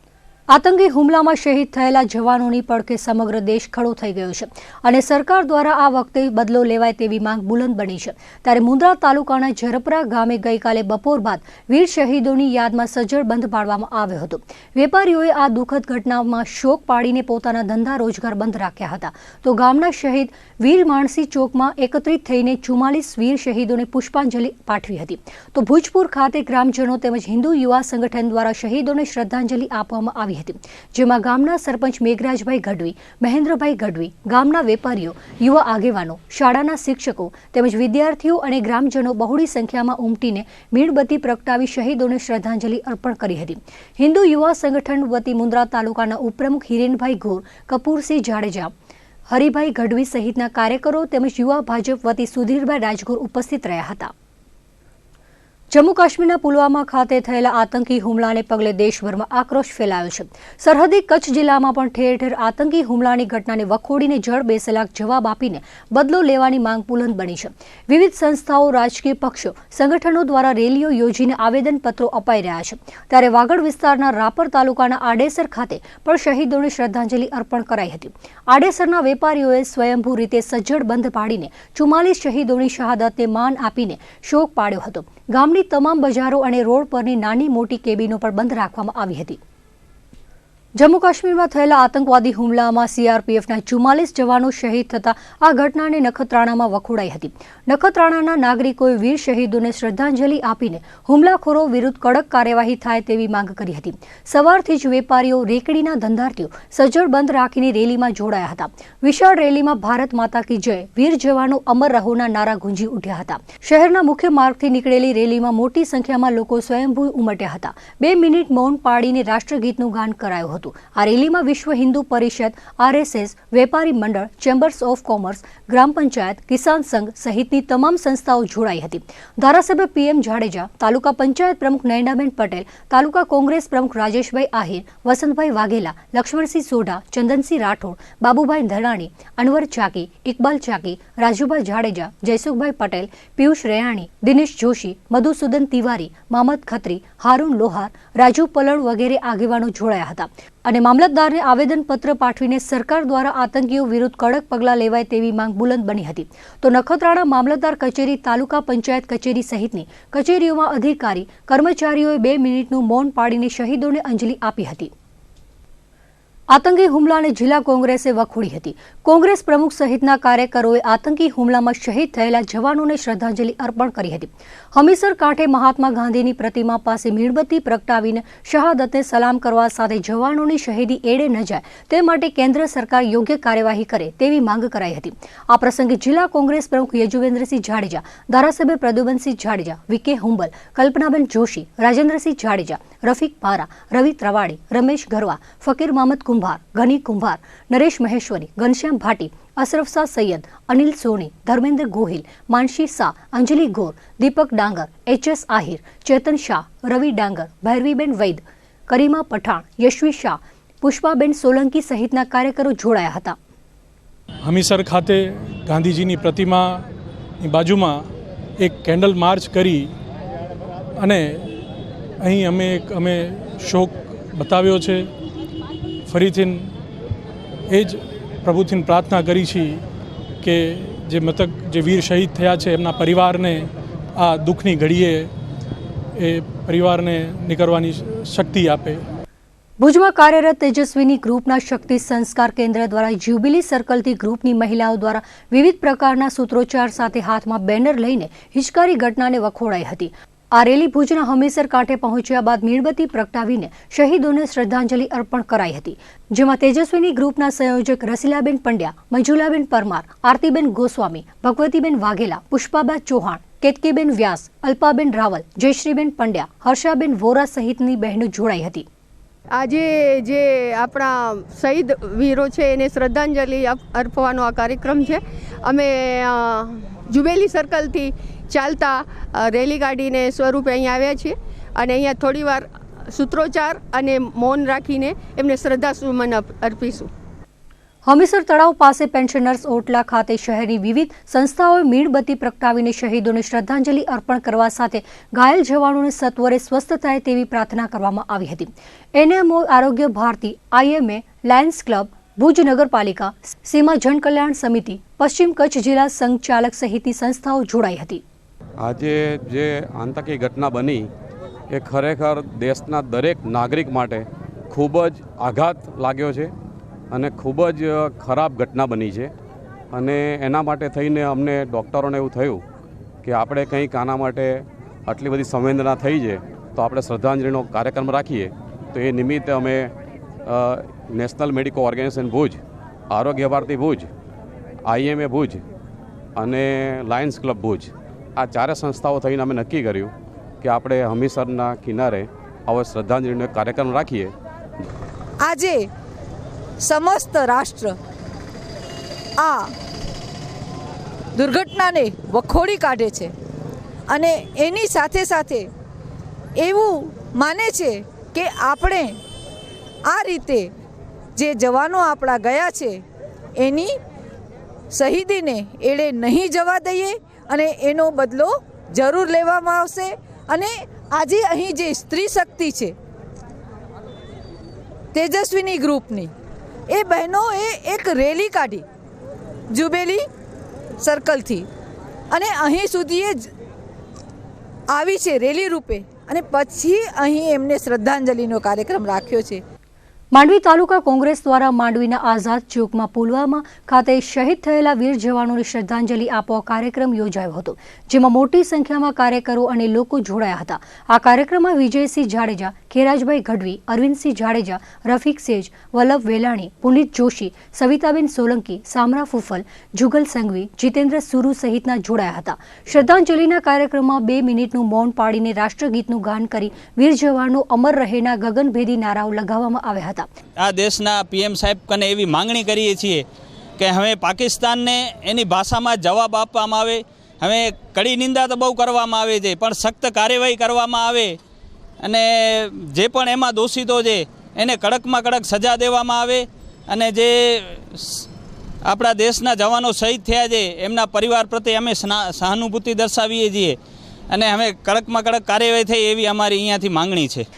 આતંકી હુમલામાં શહીદ થયેલા જવાનોની પડખે સમગ્ર દેશ ખડો થઈ ગયો છે અને સરકાર દ્વારા આ વખતે બદલો લેવાય તેવી માંગ બુલંદ બની છે. ત્યારે મુન્દ્રા તાલુકાના ઝરપરા ગામે ગઈકાલે બપોર બાદ વીર શહીદોની યાદમાં સજ્જડ બંધ પાડવામાં આવ્યો હતો. વેપારીઓએ આ દુઃખદ ઘટનામાં શોક પાડીને પોતાના ધંધા રોજગાર બંધ રાખ્યા હતા. તો ગામના શહીદ વીર માણસી ચોકમાં એકત્રિત થઈને 44 વીર શહીદોને પુષ્પાંજલિ પાઠવી હતી. તો ભુજપુર ખાતે ગ્રામજનો તેમજ હિન્દુ યુવા સંગઠન દ્વારા શહીદોને શ્રદ્ધાંજલિ આપવામાં આવી હતી, જેમાં ગામના સરપંચ મેઘરાજભાઈ ગઢવી, મહેન્દ્રભાઈ ગઢવી, ગામના વેપારીઓ, યુવા આગેવાનો, શાળાના શિક્ષકો તેમજ વિદ્યાર્થીઓ અને ગ્રામજનો બહોળી સંખ્યામાં ઉમટીને મીણબત્તી પ્રગટાવી શહીદોને શ્રદ્ધાંજલિ અર્પણ કરી હતી. હિન્દુ યુવા સંગઠન વતી મુન્દ્રા તાલુકાના ઉપપ્રમુખ હિરેનભાઈ ઘોર, કપૂરસિંહ જાડેજા, હરિભાઈ ગઢવી સહિતના કાર્યકરો તેમજ યુવા ભાજપ વતી સુધીરભાઈ રાજગોર ઉપસ્થિત રહ્યા હતા. જમ્મુ કાશ્મીરના પુલવામા ખાતે થયેલા આતંકી હુમલાને પગલે દેશભરમાં આક્રોશ ફેલાયો છે. સરહદી કચ્છ જિલ્લામાં પણ ઠેર ઠેર આતંકી હુમલાની ઘટનાને વખોડીને જડ બેસલાક જવાબ આપીને બદલો લેવાની માંગ બુલંદ બની છે. વિવિધ સંસ્થાઓ, રાજકીય પક્ષો, સંગઠનો દ્વારા રેલીઓ યોજીને આવેદનપત્રો અપાઈ રહ્યા છે. ત્યારે વાગડ વિસ્તારના રાપર તાલુકાના આડેસર ખાતે પણ શહીદોને શ્રદ્ધાંજલિ અર્પણ કરાઈ હતી. આડેસરના વેપારીઓએ સ્વયંભૂ રીતે સજ્જડ બંધ પાડીને 44 શહીદોની શહાદતને માન આપીને શોક પાડ્યો હતો. ગામની તમામ બજારો અને રોડ પરની નાની મોટી કેબિનો પણ બંધ રાખવામાં આવી હતી. જમ્મુ કાશ્મીરમાં થયેલા આતંકવાદી હુમલામાં સીઆરપીએફના 44 જવાનો શહીદ થતા આ ઘટનાને નખત્રાણામાં વખોડાઈ હતી. નખત્રાણાના નાગરિકોએ વીર શહીદોને શ્રદ્ધાંજલિ આપીને હુમલાખોરો વિરુદ્ધ કડક કાર્યવાહી થાય તેવી માંગ કરી હતી. સવારથી જ વેપારીઓ, રેકડીના ધંધાર્થીઓ સજ્જડ બંધ રાખીને રેલીમાં જોડાયા હતા. વિશાળ રેલીમાં ભારત માતા કી જય, વીર જવાનો અમર રહોના નારા ગુંજી ઉઠ્યા હતા. શહેરના મુખ્ય માર્ગથી નીકળેલી રેલીમાં મોટી સંખ્યામાં લોકો સ્વયંભૂ ઉમટ્યા હતા. 2 મિનિટ મૌન પાડીને રાષ્ટ્રગીતનું ગાન કરાયું હતું. આ રેલીમાં વિશ્વ હિન્દુ પરિષદ, RSS, વેપારી મંડળ, ચેમ્બર્સ ઓફ કોમર્સ, ગ્રામ પંચાયત, કિસાન સંઘ સહિતની તમામ સંસ્થાઓ જોડાઈ હતી. ધારાસભ્ય PM જાડેજા, તાલુકા પંચાયત પ્રમુખ નયનાબેન પટેલ, તાલુકા કોંગ્રેસ પ્રમુખ રાજેશભાઈ આહિર, વસંતભાઈ વાઘેલા, લક્ષ્મણસિંહ સોઢા, ચંદનસિંહ રાઠોડ, બાબુભાઈ ધરાણી, અનવર ચાકી, ઇકબાલ ચાકી, રાજુભાઈ જાડેજા, જયસુખભાઈ પટેલ, પિયુષ રેયાણી, દિનેશ જોશી, મધુસૂદન તિવારી, મામદ ખત્રી, હારૂન લોહાર, રાજુ પલણ વગેરે આગેવાનો જોડાયા હતા અને મામલતદારને આવેદનપત્ર પાઠવીને સરકાર દ્વારા આતંકીઓ વિરુદ્ધ કડક પગલાં લેવાય તેવી માંગ બુલંદ બની હતી. તો નખત્રાણા મામલતદાર કચેરી, તાલુકા પંચાયત કચેરી સહિતની કચેરીઓમાં અધિકારી, કર્મચારીઓએ 2 મિનિટનું મૌન પાડીને શહીદોને અંજલિ આપી હતી. આતંકી હુમલાને જિલ્લા કોંગ્રેસે વખોડી હતી. કોંગ્રેસ પ્રમુખ સહિતના કાર્યકરોએ આતંકી હુમલામાં શહીદ થયેલા જવાનોને શ્રદ્ધાંજલિ અર્પણ કરી હતી. હમીસર કાંઠે મહાત્મા ગાંધીની પ્રતિમા પાસે મીણબત્તી પ્રગટાવીને શહાદતને સલામ કરવા સાથે જવાનોની શહીદી એળે ન જાય તે માટે કેન્દ્ર સરકાર યોગ્ય કાર્યવાહી કરે તેવી માંગ કરાઈ હતી. આ પ્રસંગે જિલ્લા કોંગ્રેસ પ્રમુખ યજુવેન્દ્રસિંહ જાડેજા, ધારાસભ્ય પ્રદ્યુમનસિંહ જાડેજા, VK હુંબલ, કલ્પનાબેન જોશી, રાજેન્દ્રસિંહ જાડેજા, રફીક પારા, રવિ ત્રવાડી, રમેશ ગરવા, ફકીર મામદ કુંભાર, ઘની કુંભાર, નરેશ મહેશ્વરી, ઘનશ્યામ ભાટી, અશરફ શાહ સૈયદ, અનિલ સોની, ધર્મેન્દ્ર ગોહિલ, માનસી શાહ, અંજલિ ગોર, દીપક ડાંગર, HS આહિર, ચેતન શાહ, રવિ ડાંગર, ભૈરવીબેન વૈદ, કરીમા પઠાણ, યશવી શાહ, પુષ્પાબેન સોલંકી સહિતના કાર્યકરો જોડાયા હતા. હમીસર ખાતે ગાંધીજીની પ્રતિમાની બાજુમાં એક કેન્ડલ માર્ચ કરી અને અહીં અમે શોક બતાવ્યો છે. ફરીથી એ જ પ્રભુથી પ્રાર્થના કરી છે કે જે વીર શહીદ થયા છે એમના પરિવારને આ દુઃખની ઘડીએ એ પરિવારને નીકળવાની શક્તિ આપે. ભુજમાં કાર્યરત તેજસ્વીની ગ્રુપના શક્તિ સંસ્કાર કેન્દ્ર દ્વારા જ્યુબિલી સર્કલથી ગ્રુપની મહિલાઓ દ્વારા વિવિધ પ્રકારના સૂત્રોચ્ચાર સાથે હાથમાં બેનર લઈને હિચકારી ઘટનાને વખોડાઈ હતી. આ રેલી ભુજના હમીસર કાંઠે પહોંચ્યા બાદ મીણબત્તી પ્રગટાવીને શહીદોને શ્રદ્ધાંજલિ અર્પણ કરાઈ હતી. જેમાં તેજસ્વીની ગ્રુપના સંયોજક રસીલાબેન પંડ્યા, મંજુલાબેન પરમાર, આરતીબેન ગોસ્વામી, ભગવતીબેન વાઘેલા, પુષ્પાબા ચૌહાણ, કેતકીબેન વ્યાસ, અલ્પાબેન રાવલ, જયશ્રીબેન પંડ્યા, હર્ષાબેન વોરા સહિતની બહેનો જોડાઈ હતી. આજે જે આપણા શહીદ વીરો છે એને શ્રદ્ધાંજલિ અર્પવાનો આ કાર્યક્રમ છે. અમે જુબેલી સર્કલથી ચાલતા રેલી ગાડીને સ્વરૂપે અહીંયા આવ્યા છીએ અને અહીંયા થોડીવાર સૂત્રોચ્ચાર અને મૌન રાખીને એમને શ્રદ્ધાસુમન અર્પીશું. હમીસર તળાવ પાસે પેન્શનર્સ ઓટલા ખાતે શહેરની વિવિધ સંસ્થાઓએ મીણબત્તી પ્રગટાવીને શહીદોને શ્રદ્ધાંજલિ અર્પણ કરવા સાથે ઘાયલ જવાનોને સત્વરે સ્વસ્થ થાય તેવી પ્રાર્થના કરવામાં આવી હતી. NMO Arogya Bharati, IMA, lions club, Bhuj નગરપાલિકા, સીમા જનકલ્યાણ સમિતિ, પશ્ચિમ કચ્છ જિલ્લા સંઘચાલક સહિતની સંસ્થાઓ જોડાઈ હતી. આજે જે આતંકી ઘટના બની એ ખરેખર દેશના દરેક નાગરિક માટે ખૂબ જ આઘાત લાગ્યો છે અને ખૂબ જ ખરાબ ઘટના બની છે અને એના માટે થઈને અમને ડૉક્ટરોને એવું થયું કે આપણે કંઈક આના માટે આટલી બધી સંવેદના થઈ છે તો આપણે શ્રદ્ધાંજલિનો કાર્યક્રમ રાખીએ. તો એ નિમિત્તે અમે નેશનલ મેડિકો ઓર્ગેનાઇઝેશન ભુજ, આરોગ્ય ભારતી ભુજ, IMA ભુજ અને લાયન્સ ક્લબ ભુજ આ ચારે સંસ્થાઓ થઈને અમે નક્કી કર્યું કે આપણે હમીસરના કિનારે આવો શ્રદ્ધાંજલિનો કાર્યક્રમ રાખીએ. આજે સમસ્ત રાષ્ટ્ર આ દુર્ઘટનાને વખોડી કાઢે છે અને એની સાથે સાથે એવું માને છે કે આપણે આ રીતે જે જવાનો આપણા ગયા છે એની શહીદીને એળે નહીં જવા દઈએ અને એનો બદલો જરૂર લેવામાં આવશે. અને આજે અહીં જે સ્ત્રી શક્તિ છે તેજસ્વીની ગ્રુપની, એ બહેનોએ એક રેલી કાઢી જુબેલી સર્કલથી અને અહીં સુધી આવી છે રેલી રૂપે અને પછી અહીં એમને શ્રદ્ધાંજલિનો કાર્યક્રમ રાખ્યો છે. માંડવી તાલુકા કોંગ્રેસ દ્વારા માંડવીના આઝાદ ચોકમાં પુલવામા ખાતે શહીદ થયેલા વીર જવાનોને શ્રદ્ધાંજલિ આપવા કાર્યક્રમ યોજાયો હતો, જેમાં મોટી સંખ્યામાં કાર્યકરો અને લોકો જોડાયા હતા. આ કાર્યક્રમમાં વિજયસિંહ જાડેજા, ખેરાજભાઈ ગઢવી, અરવિંદસિંહ જાડેજા, રફીક સેજ, વલ્લભ વેલાણી, પુનિત જોશી, સવિતાબેન સોલંકી, સામરા ફુફલ, જુગલ સંઘવી, જીતેન્દ્ર સુરુ સહિતના જોડાયા હતા. શ્રદ્ધાંજલિના કાર્યક્રમમાં 2 મિનિટનું મૌન પાડીને રાષ્ટ્રગીતનું ગાન કરી વીર જવાનો અમર રહેના ગગનભેદી નારાઓ લગાવવામાં આવ્યા હતા. આ દેશના પીએમ સાહેબ કને એવી માંગણી કરીએ છીએ કે હવે પાકિસ્તાનને એની ભાષામાં જવાબ આપવામાં આવે. હવે કડી નિંદા તો બહુ કરવામાં આવે છે, પણ સખ્ત કાર્યવાહી કરવામાં આવે અને જે પણ એમાં દોષિતો છે એને કડકમાં કડક સજા દેવામાં આવે. અને જે આપણા દેશના જવાનો શહીદ થયા છે એમના પરિવાર પ્રત્યે અમે સહાનુભૂતિ દર્શાવીએ છીએ અને હવે કડકમાં કડક કાર્યવાહી થાય એવી અમારી અહીંયાથી માંગણી છે.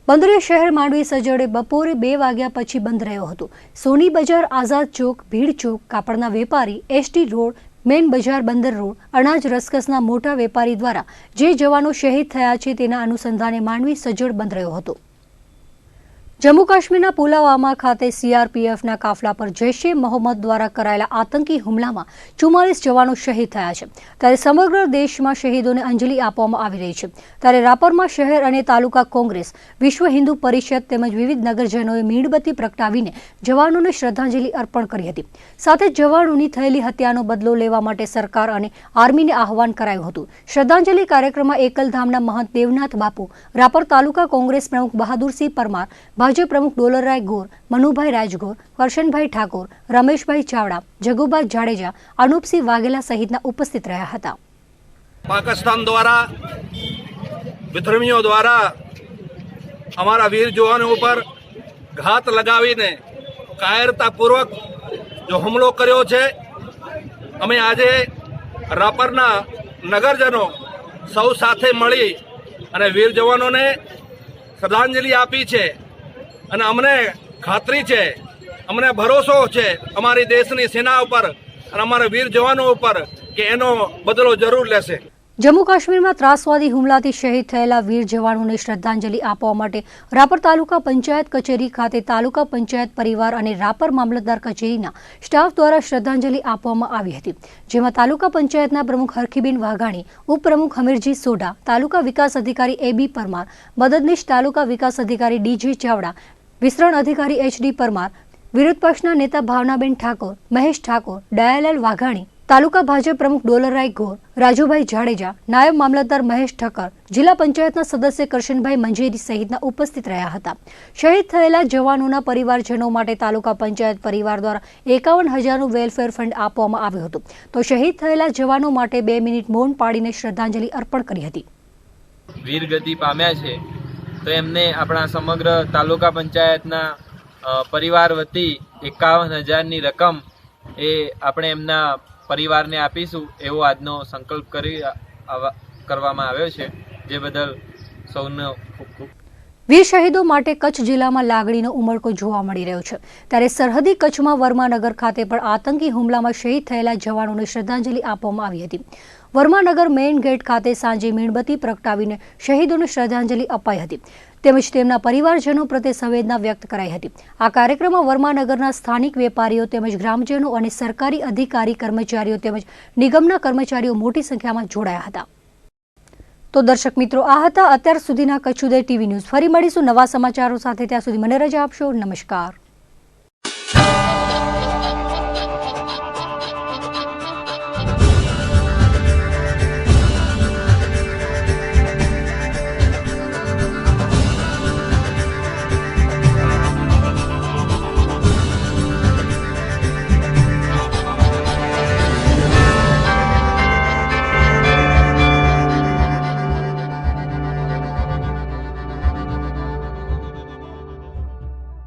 બંદરિયા શહેર માંડવી સજોડે બપોરે 2 વાગ્યા પછી બંધ રહ્યો હતો. સોની બજાર, આઝાદ ચોક, ભીડ ચોક, કાપડના વેપારી, એસટી રોડ, મેન બજાર, બંદર રોડ, અનાજ રસકસના મોટા વેપારી દ્વારા જે જવાનો શહીદ થયા છે તેના અનુસંધાને માંડવી સજોડ બંધ રહ્યો હતો. જમ્મુ કાશ્મીરના પુલવામા ખાતે સીઆરપીએફના કાફલા પર જૈશ એ મોહમ્મદ દ્વારા કરાયેલા આતંકી હુમલામાં 44 જવાનો શહીદ થયા છે. ત્યારે સમગ્ર દેશમાં શહીદોને અંજલિ આપવામાં આવી રહી છે. ત્યારે રાપરમાં શહેર અને તાલુકા કોંગ્રેસ, વિશ્વ હિન્દુ પરિષદ તેમજ વિવિધ નગરજનોએ મીણબત્તી પ્રગટાવીને જવાનોને શ્રદ્ધાંજલિ અર્પણ કરી હતી. સાથે જવાનોની થયેલી હત્યાનો બદલો લેવા માટે સરકાર અને આર્મીને આહવાન કરાયું હતું. શ્રદ્ધાંજલિ કાર્યક્રમમાં એકલધામના મહંત દેવનાથ બાપુ, રાપર તાલુકા કોંગ્રેસ પ્રમુખ બહાદુરસિંહ પરમાર, ભાજપ પ્રમુખ ડોલરરાય ગોર, મનુભાઈ રાજગોર, કરશનભાઈ ઠાકોર, રમેશભાઈ ચાવડા, જગુભાઈ જાડેજા, અનુપસિંહ વાઘેલા સહિતના ઉપસ્થિત રહ્યા હતા. પાકિસ્તાન દ્વારા, વિધર્મીઓ દ્વારા અમારા વીર જવાનો ઉપર ઘાત લગાવીને કાયરતાપૂર્વક જો હુમલો કર્યો છે, અમે આજે રાપરના નગરજનો સૌ સાથે મળી અને વીર જવાનોને શ્રદ્ધાંજલિ આપી છે. અને અમને ખાતરી છે, અમને ભરોસો છે અમારી દેશની સેના ઉપર અને અમારા વીર જવાનો ઉપર કે એનો બદલો જરૂર લેશે. જમ્મુ કાશ્મીરમાં ત્રાસવાદી હુમલાથી શહીદ થયેલા વીર જવાનોને શ્રદ્ધાંજલિ આપવા માટે રાપર તાલુકા પંચાયત કચેરી ખાતે તાલુકા પંચાયત પરિવાર અને રાપર મામલતદાર કચેરીના સ્ટાફ દ્વારા શ્રદ્ધાંજલિ આપવામાં આવી હતી. જેમાં તાલુકા પંચાયતના પ્રમુખ હરખીબેન વાઘાણી, ઉપપ્રમુખ હમીરજી સોઢા, તાલુકા વિકાસ અધિકારી AB પરમાર, મદદનીશ તાલુકા વિકાસ અધિકારી DG ચાવડા, વિસ્તરણ અધિકારી HD પરમાર, વિરોધ પક્ષના નેતા ભાવનાબેન ઠાકોર, મહેશ ઠાકોર, દયાલાલ વાઘાણી, તાલુકા ભાજપ પ્રમુખ ડોલરરાય ગોર, રાજુભાઈ જાડેજા, નાયબ મામલતદાર મહેશ ઠક્કર, જિલ્લા પંચાયતના સદસ્ય કરશનભાઈ મંજેરી સહિતના ઉપસ્થિત રહ્યા હતા. શહીદ થયેલા જવાનોના પરિવારજનો માટે તાલુકા પંચાયત પરિવાર દ્વારા 51,000નું વેલફેર ફંડ આપવામાં આવ્યું હતું. તો શહીદ થયેલા જવાનો માટે 2 મિનિટ મૌન પાડીને શ્રદ્ધાંજલિ અર્પણ કરી હતી. વીરગતિ પામ્યા છે તો એમને આપણા સમગ્ર તાલુકા પંચાયતના પરિવાર વતી 51,000ની રકમ એ આપણે એમના પરિવારને આપીશું એવો આજનો સંકલ્પ કરવામાં આવ્યો છે, જે બદલ સૌનો ખૂબ ખૂબ. વીર શહીદો માટે કચ્છ જિલ્લામાં લાગણીનો ઉમળકો જોવા મળી રહ્યો છે. ત્યારે સરહદી કચ્છમાં વર્માનગર ખાતે પણ આતંકી હુમલામાં શહીદ થયેલા જવાનોને શ્રદ્ધાંજલિ આપવામાં આવી હતી. વર્માનગર મેઇન ગેટ ખાતે સાંજે મીણબત્તી પ્રગટાવીને શહીદોને શ્રદ્ધાંજલિ અપાઈ હતી તેમજ તેમના પરિવારજનો પ્રત્યે સંવેદના વ્યક્ત કરાઈ હતી. આ કાર્યક્રમમાં વર્માનગરના સ્થાનિક વેપારીઓ તેમજ ગ્રામજનો અને સરકારી અધિકારી કર્મચારીઓ તેમજ નિગમના કર્મચારીઓ મોટી સંખ્યામાં જોડાયા હતા. તો દર્શક મિત્રો, આ હતા અત્યાર સુધીના કચ્છ ઉદય TV ન્યૂઝ. ફરી મળીશું નવા સમાચારો સાથે. ત્યાં સુધી મને રજા આપશો. નમસ્કાર.